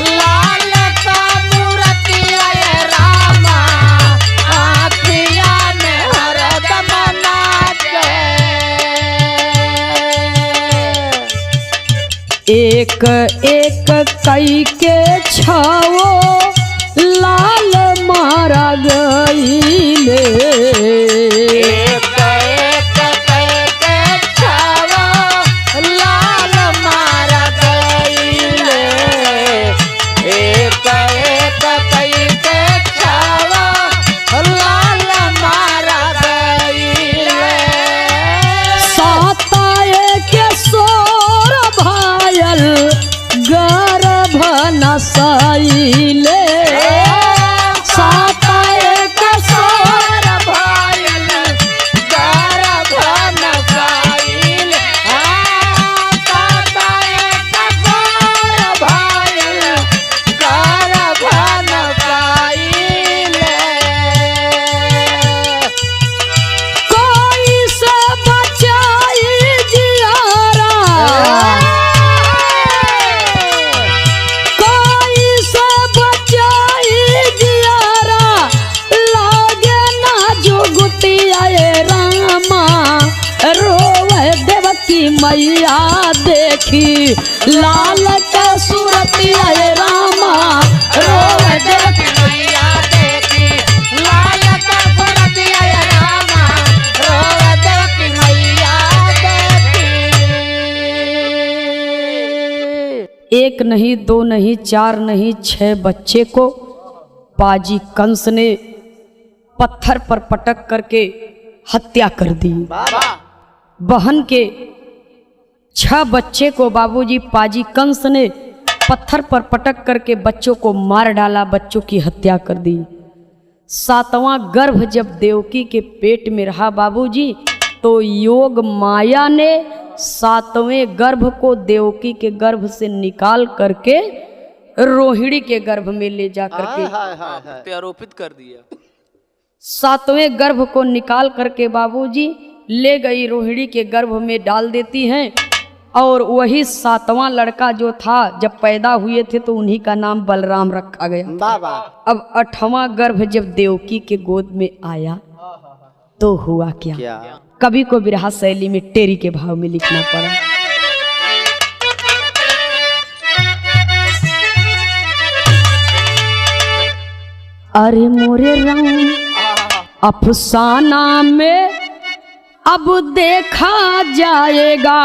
लाल का मूर्तिया रामा आखिया में हरदम नाचे। एक एक कई के छाओ लाल मारा गईले एक एक के छावा लाल मारा गईले। एक एक के छावा लाल मारा गईले। साताए के सोर भायल गर्भ नसाइले साताए के सोर भायल गर्भ नसाइले। साताए के सोर भायल गर्भ नसाइले। कोई से बचाई जियारा कोई से बचाई जियारा लागे ना जुगुतिया रामा रोवे देवकी मैया देखी लाल का सूरतिया रामा रोवे देवकी मैया देखी लाल का सूरतिया रामा रोवे देवकी मैया देखी। एक नहीं दो नहीं चार नहीं 6 बच्चे को पाजी कंस ने पत्थर पर पटक करके हत्या कर दी। बहन के 6 बच्चे को बाबूजी पाजी कंस ने पत्थर पर पटक करके बच्चों को मार डाला, बच्चों की हत्या कर दी। 7वां गर्भ जब देवकी के पेट में रहा बाबूजी तो योग माया ने 7वें गर्भ को देवकी के गर्भ से निकाल करके रोहिणी के गर्भ में ले जा करके आरोपित कर दिया। 7वें गर्भ को निकाल करके बाबूजी ले गई रोहिणी के गर्भ में डाल देती हैं और वही 7वां लड़का जो था जब पैदा हुए थे तो उन्हीं का नाम बलराम रखा गया। अब 8वां गर्भ जब देवकी के गोद में आया तो हुआ क्या? कवि को बिरहा शैली में टेरी के भाव में लिखना पड़ा। अरे मोरे रंग अफसाना में अब देखा जाएगा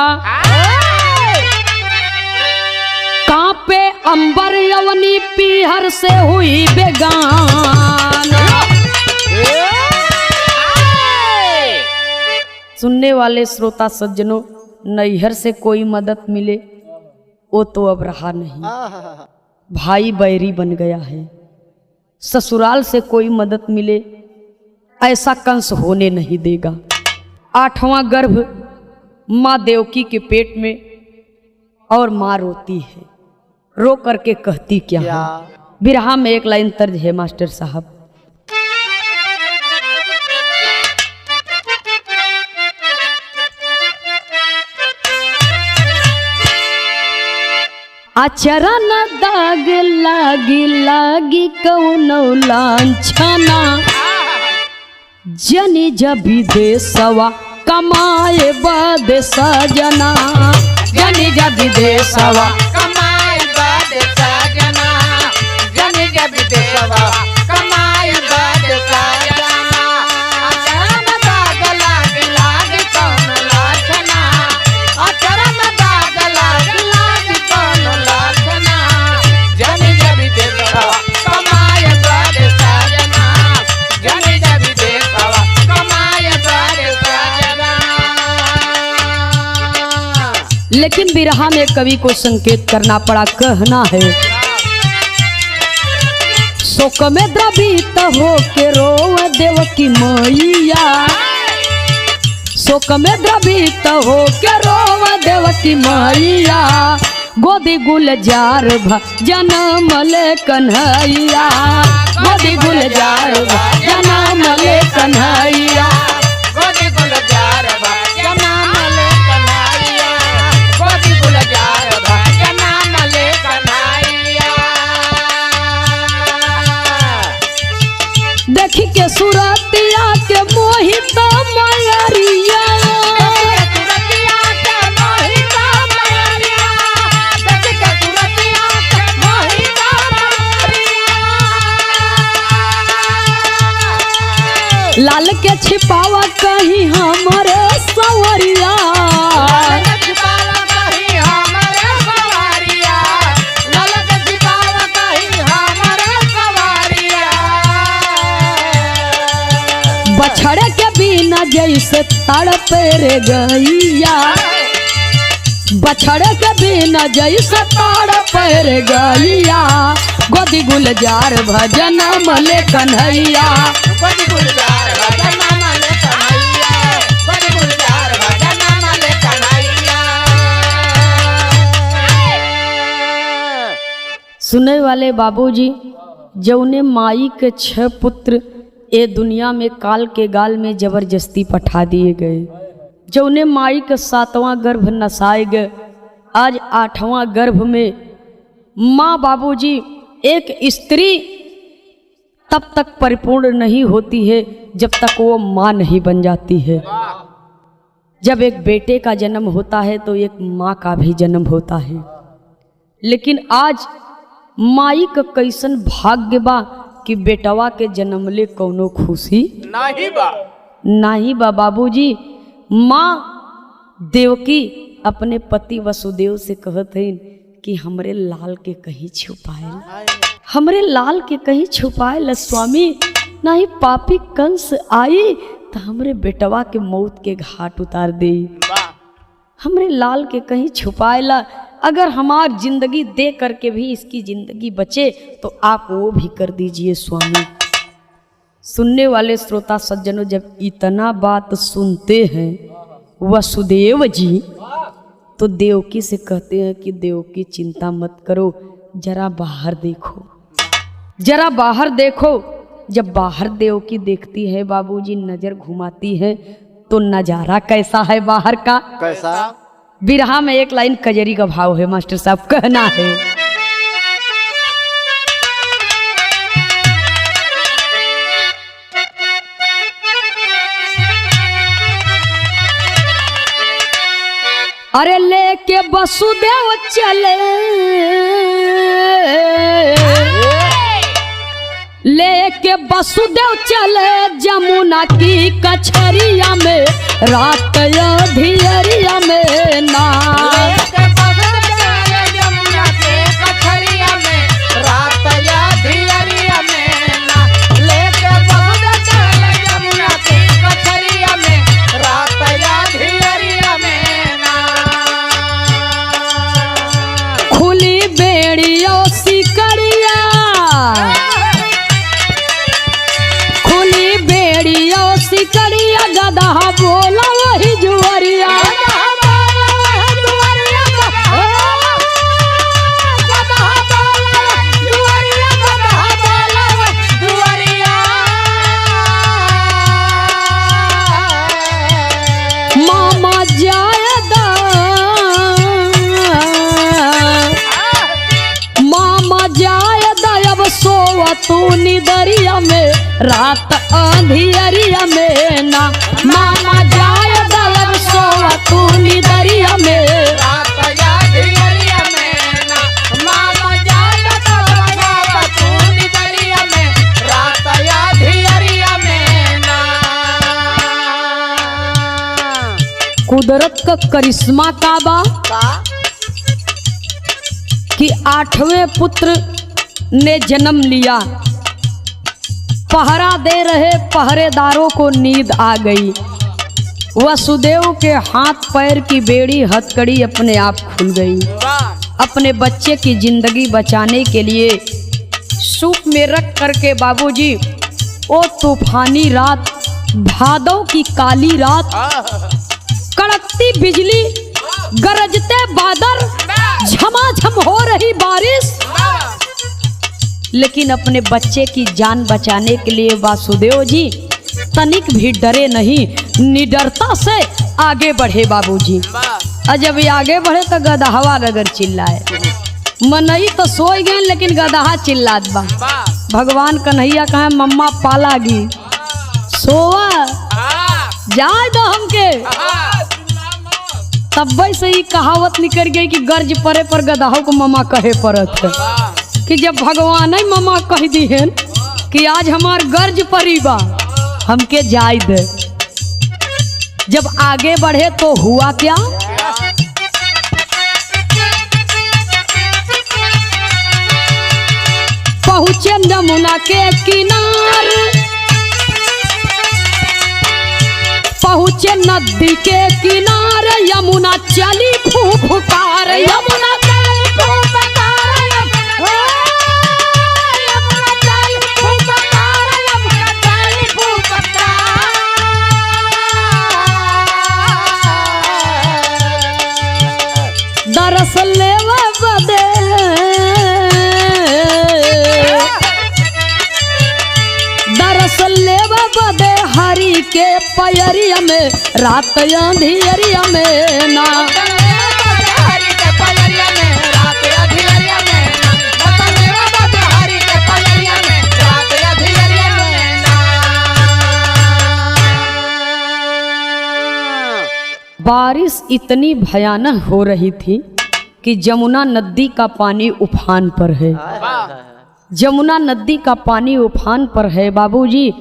कांपे अंबर यवनी पीहर से हुई बेगाना। सुनने वाले श्रोता सज्जनों, नैहर से कोई मदद मिले वो तो अब रहा नहीं, भाई बैरी बन गया है। ससुराल से कोई मदद मिले ऐसा कंस होने नहीं देगा। 8वां गर्भ माँ देवकी के पेट में और माँ रोती है, रो करके कहती क्या है? बिरहा में एक लाइन तर्ज है मास्टर साहब। आचरण दाग लागी लागी कौनो लांछना जनी जभी देसवा कमाए बद सजना जनी जभी देसवा कमाई बाद सजना जनी जब देसवा कमाई बाद सजना। अचरम दाग लाग लाग कौन लाछना अचरम दाग लाग लाग कौन लाछना जनी जब देसवा कमाई बाद सजना जनी जब देसवा कमाई बाद सजना। लेकिन बिरहा में कवि को संकेत करना पड़ा, कहना है शोक में द्रवित हो के रोव देवकी मैया शोक में द्रवित हो के रोव देवकी मैया गोदी गुलजार जनम ले कन्हैया, गोदी गुलजार जनम ले कन्हैया। गोदी गुलजार जनम ले कन्हैया, गोदी गुलजार जनम ले कन्हैया। देखी के सुरतिया के मोहित मयरिया, लाल के छिपावा कहीं हमारे सवरिया, बछड़े के बिना जैसे तड़पे रे गैया, बछड़े के बिना जैसे तड़पे रे गैया। गोदी गुलजार भजन मले कन्हैया, गोदी गुलजार जनम ले कन्हैया, गोदी गुलजार जनम ले कन्हैया। सुने वाले बाबूजी, जौने माई के 6 पुत्र ए दुनिया में काल के गाल में जबरदस्ती पठा दिए गए, जौने माई के 7वां गर्भ नसाए गए, आज 8वां गर्भ में माँ बाबूजी एक स्त्री तब तक परिपूर्ण नहीं होती है जब तक वो माँ नहीं बन जाती है। जब एक बेटे का जन्म होता है तो एक माँ का भी जन्म होता है, लेकिन आज माई का कैसन भाग्य बा कि बेटवा के जन्म ले कौनो खुशी नहीं बा बाबूजी। माँ देवकी अपने पति वसुदेव से कहत है कि हमरे लाल के कहीं छुपाए, हमरे लाल के कहीं छुपाए ल स्वामी, नहीं पापी कंस आई तो हमरे बेटवा के मौत के घाट उतार दे, हमरे लाल के कहीं छुपाए ला। अगर हमार जिंदगी दे करके भी इसकी जिंदगी बचे तो आप वो भी कर दीजिए स्वामी। सुनने वाले श्रोता सज्जनों, जब इतना बात सुनते हैं वसुदेव जी तो देवकी से कहते हैं कि देवकी चिंता मत करो, जरा बाहर देखो, जरा बाहर देखो। जब बाहर देवकी देखती है बाबूजी, नजर घुमाती है तो नजारा कैसा है बाहर का, कैसा? बिरहा में एक लाइन कजरी का भाव है मास्टर साहब, कहना है अरे लेके वसुदेव चले, लेके वसुदेव चले जमुना की कछरिया में, रात अधियरिया में ना, जमुना के कछरिया में, रात अधियरिया में ना, लेके जमुना के कछरिया में, रात अधियरिया में ना। खुली बेड़ियों सिकड़िया, खुली बेड़ियों सिकड़िया, गधा बोला वही जुआरिया, मामा जायदा, मामा जायदा अब सोवा तू निदरिया में, रात अंधियरिया में ना, मामा जायदा अब सोवा तू निदरिया में, रात अधियरिया में ना, मामा जायदा अब तू निदरिया में, रात अधियरिया में ना। कुदरत का करिश्मा का बा कि 8वें पुत्र ने जन्म लिया, पहरा दे रहे पहरेदारों को नींद आ गई, वसुदेव के हाथ पैर की बेड़ी हथकड़ी अपने आप खुल गई। अपने बच्चे की जिंदगी बचाने के लिए सूप में रख करके बाबूजी ओ तूफानी रात, भादों की काली रात, कड़कती बिजली, गरजते बादल, झमाझम हो रही बारिश, लेकिन अपने बच्चे की जान बचाने के लिए वासुदेव जी तनिक भी डरे नहीं, निडरता से आगे बढ़े बाबूजी। और जब ये आगे बढ़े तो गदहवा नगर चिल्लाए, मनई तो सोई गए लेकिन गदहा चिल्लात बा। भगवान कन्हैया कहे मम्मा पालागी सोवा जाए दो हमके। तब से ही कहावत निकल गई कि गर्ज परे पर गदहो को मम्मा कहे पड़त है, कि जब भगवान ही मम्मा कह दी है कि आज हमार गर्ज परी बा हमके जाए दे। जब आगे बढ़े तो हुआ क्या, पहुंचे यमुना के किनार, पहुंचे नदी के किनारे, यमुना चली फूफकार, यमुना चली फूफकार, यमुना चली फूफकार, यमुना चली फूफकार। दरस लेवा बदे लेवा बदे हरि के पयरिया में, रात अंधियरिया में ना, हरि के पयरिया में, रात अंधियरिया में ना, लेवा बदे हरि के पयरिया में, रात अंधियरिया में ना। बारिश इतनी भयानक हो रही थी कि जमुना नदी का पानी उफान पर है, जमुना नदी का पानी उफान पर है बाबूजी।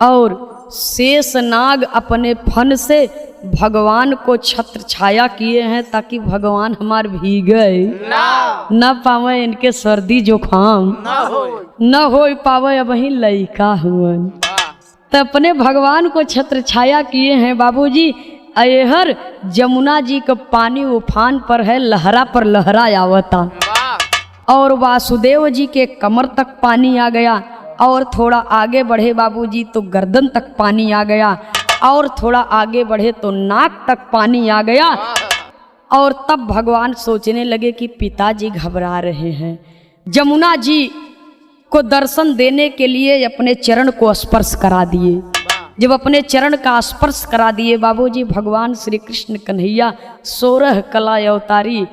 और शेषनाग अपने फन से भगवान को छत्र छाया किए हैं ताकि भगवान हमार भीगे न पावे, इनके सर्दी जुकाम न हो पावे, अब ही लइका हुअन तो अपने भगवान को छत्र छाया किए हैं बाबूजी। अयहर जमुना जी का पानी उफान पर है, लहरा पर लहरा आवता, और वासुदेव जी के कमर तक पानी आ गया, और थोड़ा आगे बढ़े बाबूजी तो गर्दन तक पानी आ गया, और थोड़ा आगे बढ़े तो नाक तक पानी आ गया। और तब भगवान सोचने लगे कि पिताजी घबरा रहे हैं, जमुना जी को दर्शन देने के लिए अपने चरण को स्पर्श करा दिए। जब अपने चरण का स्पर्श करा दिए बाबूजी, भगवान श्री कृष्ण कन्हैया 16 कला अवतारी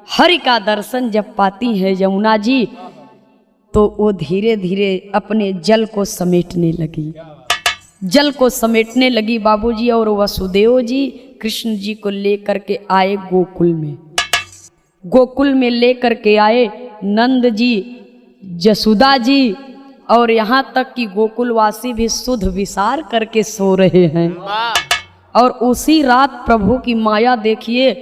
हरि का दर्शन जब पाती है यमुना जी, तो वो धीरे धीरे अपने जल को समेटने लगी, जल को समेटने लगी बाबूजी। और वसुदेव जी कृष्ण जी को लेकर के आए गोकुल में, गोकुल में लेकर के आए नंद जी, जसुदा जी, और यहाँ तक कि गोकुलवासी भी सुध विसार करके सो रहे हैं। और उसी रात प्रभु की माया देखिए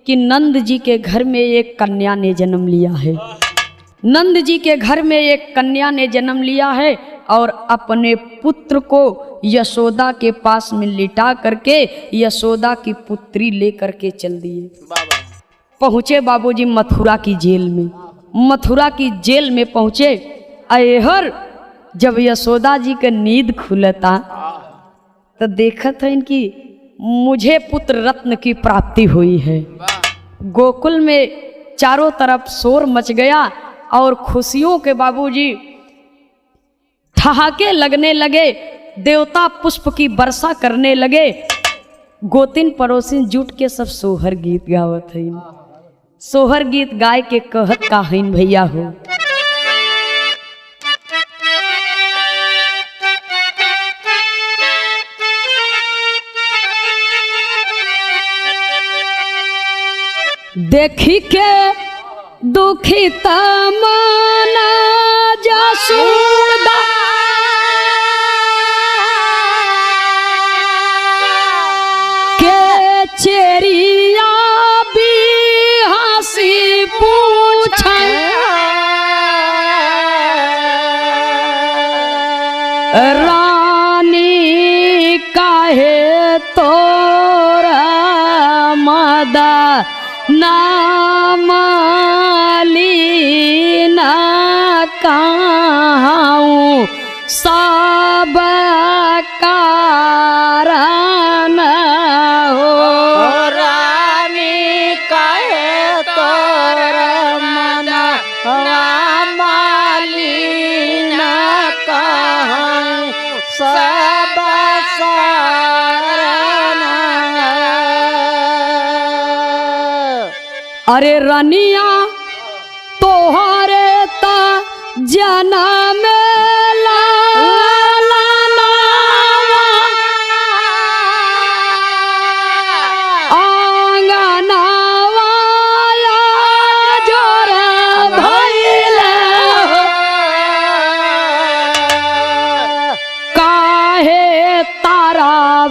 कि नंद जी के घर में एक कन्या ने जन्म लिया है, नंद जी के घर में एक कन्या ने जन्म लिया है, और अपने पुत्र को यशोदा के पास में लिटा करके यशोदा की पुत्री लेकर के चल दिए। पहुँचे बाबूजी मथुरा की जेल में, मथुरा की जेल में पहुँचे। अयहर जब यशोदा जी का नींद खुलता तो देखत है इनकी मुझे पुत्र रत्न की प्राप्ति हुई है। गोकुल में चारों तरफ शोर मच गया और खुशियों के बाबूजी ठहाके लगने लगे, देवता पुष्प की वर्षा करने लगे। गोतिन पड़ोसिन जुट के सब सोहर गीत गावत है, सोहर गीत गाय के कहत का हईन भैया हो। देखी के दुखी तमना जसोदा के चेरिया भी हंसी पूछे, रानी काहे तोरा मदा नाम लीना कहूँ सब कारण हो, रानी कहे तोर अरे रनिया तोहरे ता जनम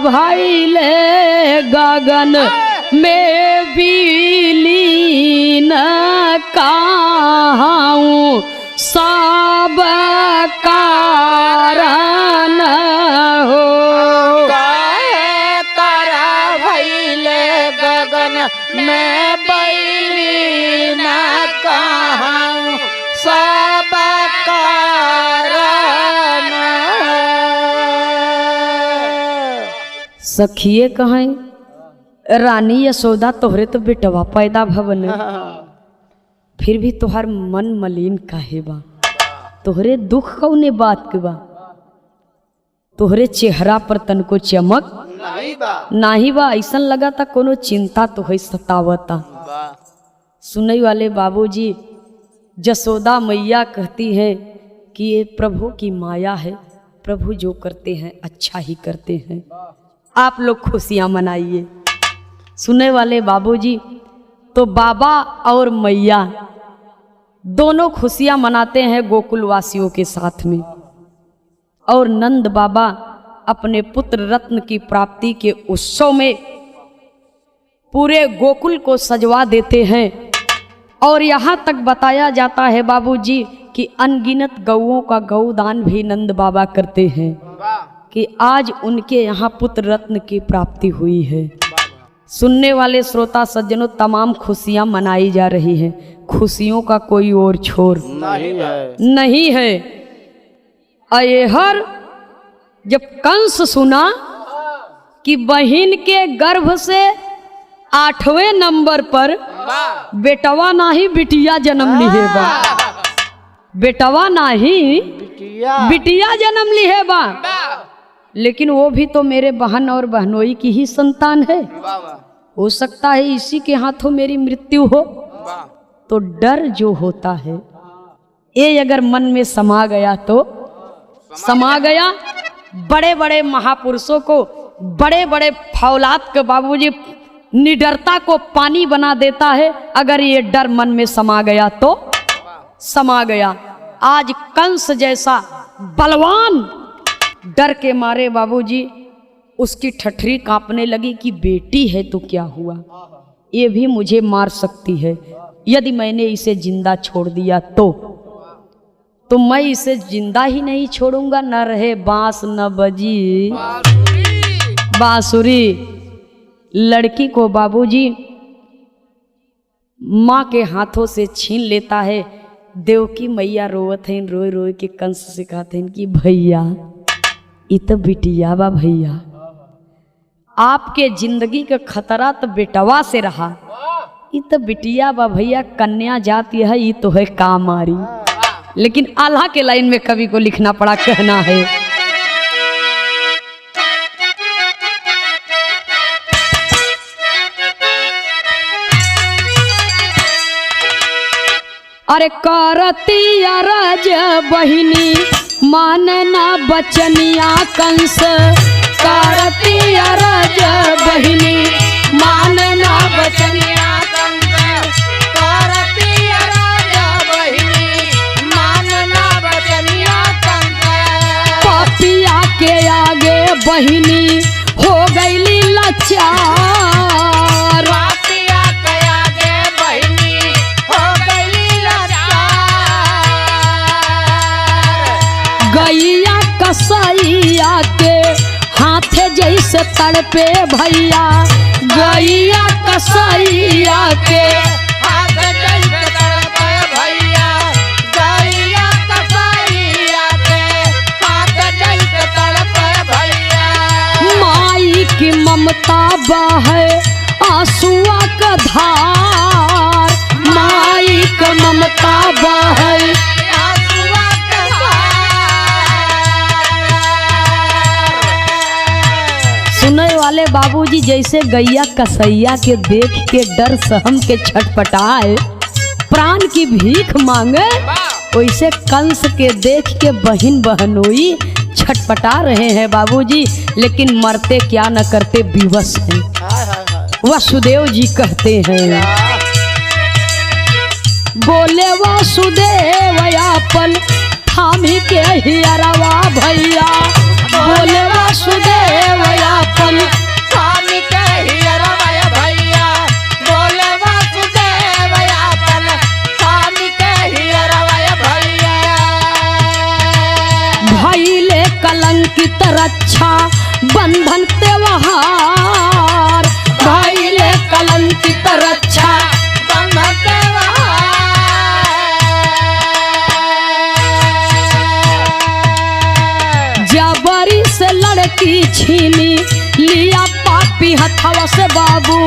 भैले गगन में विलीन काहूँ सब कारण हो। तारा भैले गगन में विलीन काहूँ सब कारण। सखिए कहें रानी यशोदा तोहरे तो बेटवा पैदा भवन, फिर भी तोहर मन मलिन काहे बा? तोहरे दुख कौने बात के बा? तोहरे चेहरा पर तनको चमक नाही बा। ऐसा लगा था कोनो चिंता तो है सतावता। सुनने वाले बाबूजी, यशोदा मैया कहती है कि ये प्रभु की माया है, प्रभु जो करते हैं अच्छा ही करते हैं, आप लोग खुशियां मनाइए। सुनने वाले बाबूजी, तो बाबा और मैया दोनों खुशियां मनाते हैं गोकुल वासियों के साथ में। और नंद बाबा अपने पुत्र रत्न की प्राप्ति के उत्सव में पूरे गोकुल को सजवा देते हैं। और यहाँ तक बताया जाता है बाबूजी कि अनगिनत गौओं का गौदान भी नंद बाबा करते हैं कि आज उनके यहाँ पुत्र रत्न की प्राप्ति हुई है। सुनने वाले श्रोता सज्जनों, तमाम खुशियां मनाई जा रही हैं, खुशियों का कोई और छोर नहीं है। अयहर जब कंस सुना कि बहन के गर्भ से 8वें नंबर पर बेटवा नाही बिटिया जन्म लिए बा, बेटवा नाही बिटिया जन्म लिए बा, लेकिन वो भी तो मेरे बहन और बहनोई की ही संतान है, हो सकता है इसी के हाथों मेरी मृत्यु हो। तो डर जो होता है ये अगर मन में समा गया तो समा गया। बड़े बड़े महापुरुषों को, बड़े बड़े फौलाद के बाबूजी निडरता को पानी बना देता है। अगर ये डर मन में समा गया तो समा गया। आज कंस जैसा बलवान डर के मारे बाबूजी उसकी ठठरी कांपने लगी कि बेटी है तो क्या हुआ, ये भी मुझे मार सकती है। यदि मैंने इसे जिंदा छोड़ दिया तो मैं इसे जिंदा ही नहीं छोड़ूंगा। न रहे बांस न बजी बांसुरी। लड़की को बाबूजी माँ के हाथों से छीन लेता है। देवकी मैया रोवत हैं, रोए रोए के कंस से कहते हैं कि भैया ये तो बिटिया बा, भैया आपके जिंदगी का खतरा तो बेटवा से रहा, ये तो बिटिया बा भैया, कन्या जाति है, ये तो है कामारी। लेकिन आल्हा के लाइन में कवि को लिखना पड़ा, कहना है अरे करती अरज बहिनी मानना बचनिया कंस, करती अरज बहिनी मानना बचनिया कंस, करती अरज बहिनी मानना बचनिया कंस। पापिया के आगे बहिनी हो गईली लाचार, पापिया के आगे बहिनी हो गईली लाचार। गैया कसैया के हाथे जैसे तड़पे भैया, गैया कसैया के हाथ जैसे तड़पे भैया, गैया कसैया के हाथ जैसे तड़पे भैया। माई की ममता बहे आंसुआ का धार, माई का ममता बहे आंसुआ के धार। सुने वाले वाले बाबूजी जैसे गैया कसैया के देख के डर सहम के छटपटाए प्राण की भीख मांगे, वैसे कंस के देख के बहन बहनोई छटपटा रहे हैं बाबूजी, लेकिन मरते क्या न करते विवश हैं। वसुदेव जी कहते हैं, बोले वासुदेव अपन थामी के हियरवा भैया, बोले वासुदेव अपन स्वामी के हियरवा भैया, बोले वासुदेव अपन स्वामी के हियरवा भैया। भइले कलंकित रक्षा बंधन त्योहार, भइले कलंकित रक्षा बंधन त्योहार। जबरी से लड़की छीनी लिया पापी हथवा से बाबू,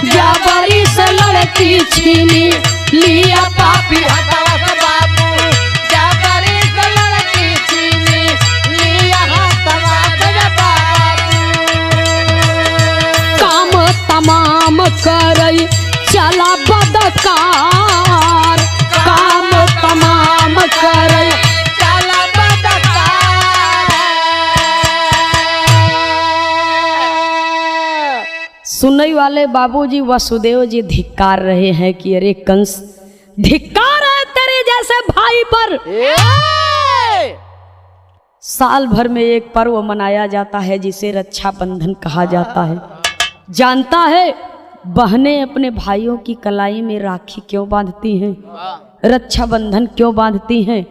जबरी से लड़की छीनी लिया पापी हथवा से बाबू, जबरी से लड़की छीनी लिया हथवा से बाबू। काम तमाम करई चला बदकार, काम तमाम करई चला बदकार। सुनई वाले बाबूजी वसुदेव जी धिक्कार रहे हैं कि अरे कंस, धिक्कार है तेरे जैसे भाई पर। साल भर में एक पर्व मनाया जाता है जिसे रक्षाबंधन कहा जाता है। जानता है बहनें अपने भाइयों की कलाई में राखी क्यों बांधती हैं, रक्षाबंधन क्यों बांधती हैं?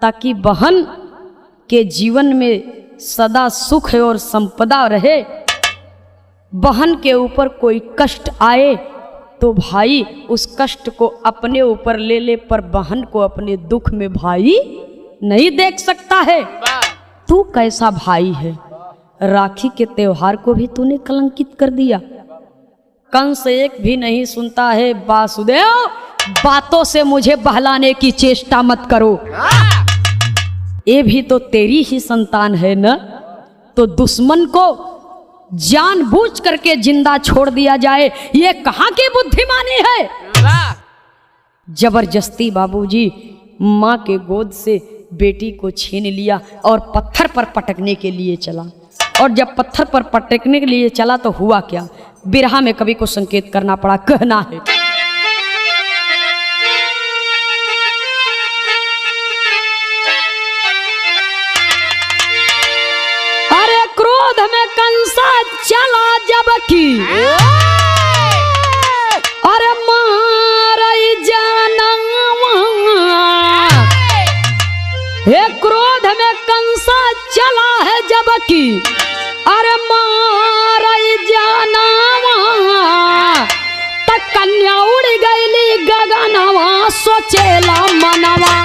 ताकि बहन के जीवन में सदा सुख और संपदा रहे। बहन के ऊपर कोई कष्ट आए तो भाई उस कष्ट को अपने ऊपर ले ले, पर बहन को अपने दुख में भाई नहीं देख सकता है। तू कैसा भाई है? राखी के त्योहार को भी तूने कलंकित कर दिया। कंस एक भी नहीं सुनता है। वासुदेव, बातों से मुझे बहलाने की चेष्टा मत करो, ये भी तो तेरी ही संतान है न। तो दुश्मन को जानबूझ करके जिंदा छोड़ दिया जाए, ये कहाँ की बुद्धिमानी है? जबरदस्ती बाबूजी माँ के गोद से बेटी को छीन लिया और पत्थर पर पटकने के लिए चला। और जब पत्थर पर पटकने के लिए चला तो हुआ क्या? बिरहा में कवि को संकेत करना पड़ा। कहना है, अरे क्रोध में कंसा चला जबकि, अरे मारई जानवा, हे क्रोध में कंसा चला है जबकि, अरे मारई जानवा, तक कन्या उड़ गईली गगनवा, सोचेला मनवा।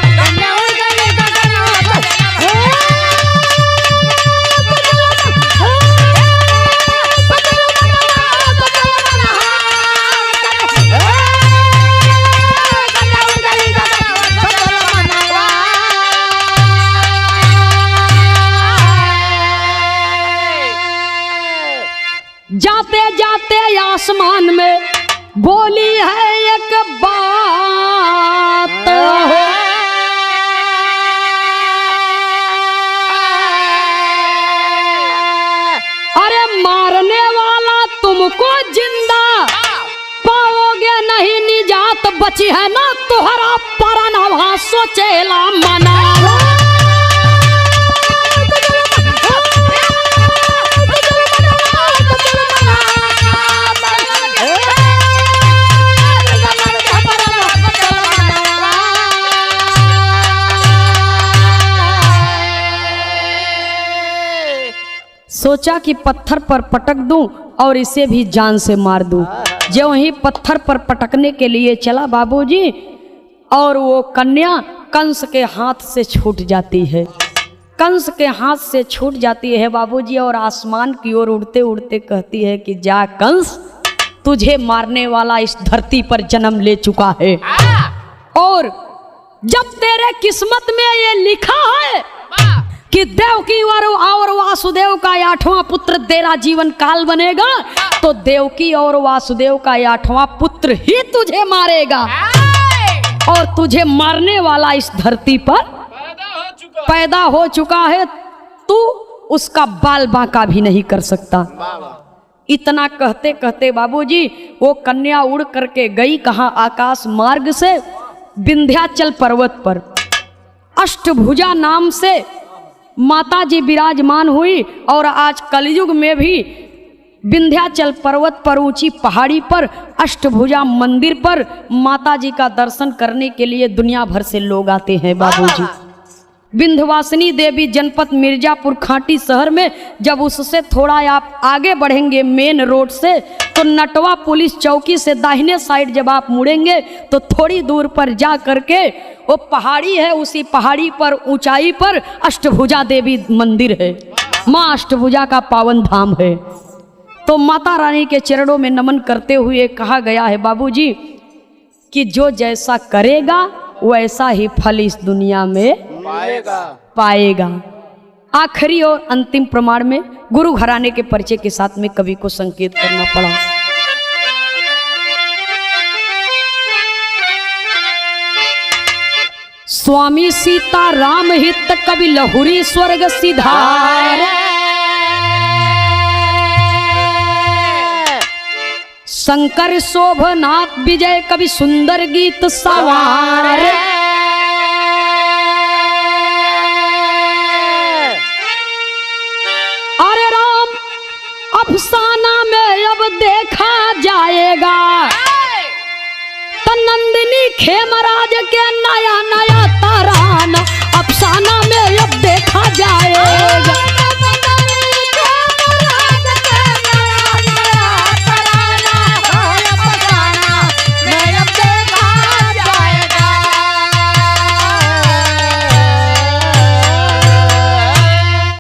जाते जाते आसमान में बोली है एक बात हो, अरे मारने वाला तुमको जिंदा पाओगे नहीं, निजात बची है ना तुहरा परनवा, सोचेला मना। सोचा कि पत्थर पर पटक दूं और इसे भी जान से मार दूं। जो वहीं पत्थर पर पटकने के लिए चला बाबूजी, और वो कन्या कंस के हाथ से छूट जाती है। कंस के हाथ से छूट जाती है बाबूजी, और आसमान की ओर उड़ते उड़ते कहती है कि जा कंस, तुझे मारने वाला इस धरती पर जन्म ले चुका है, और जब तेरे किस्मत में ये लिखा है कि देवकी और वासुदेव का 8वां पुत्र तेरा जीवन काल बनेगा, तो देवकी और वासुदेव का 8वां पुत्र ही तुझे मारेगा, और तुझे मारने वाला इस धरती पर पैदा हो चुका है, तू उसका बाल बांका भी नहीं कर सकता। इतना कहते कहते बाबूजी वो कन्या उड़ करके गई कहाँ, आकाश मार्ग से विंध्याचल पर्वत पर अष्टभुजा नाम से माता जी विराजमान हुई। और आज कलयुग में भी विंध्याचल पर्वत पर ऊंची पहाड़ी पर अष्टभुजा मंदिर पर माता जी का दर्शन करने के लिए दुनिया भर से लोग आते हैं बाबूजी। विंध्यवासिनी देवी जनपद मिर्जापुर खांटी शहर में, जब उससे थोड़ा आप आगे बढ़ेंगे मेन रोड से, तो नटवा पुलिस चौकी से दाहिने साइड जब आप मुड़ेंगे तो थोड़ी दूर पर जा करके वो पहाड़ी है, उसी पहाड़ी पर ऊंचाई पर अष्टभुजा देवी मंदिर है, माँ अष्टभुजा का पावन धाम है। तो माता रानी के चरणों में नमन करते हुए कहा गया है बाबूजी कि जो जैसा करेगा वैसा ही फल इस दुनिया में पाएगा। आखिरी और अंतिम प्रमाण में गुरु घराने के परिचय के साथ में कवि को संकेत करना पड़ा। स्वामी सीता राम हित कवि लहुरी स्वर्ग सिधार, शंकर शोभनाथ विजय कवि सुंदर गीत सवार, अरे राम अफसाना में अब देखा जाएगा, तो नंदिनी खेमराज के नया नया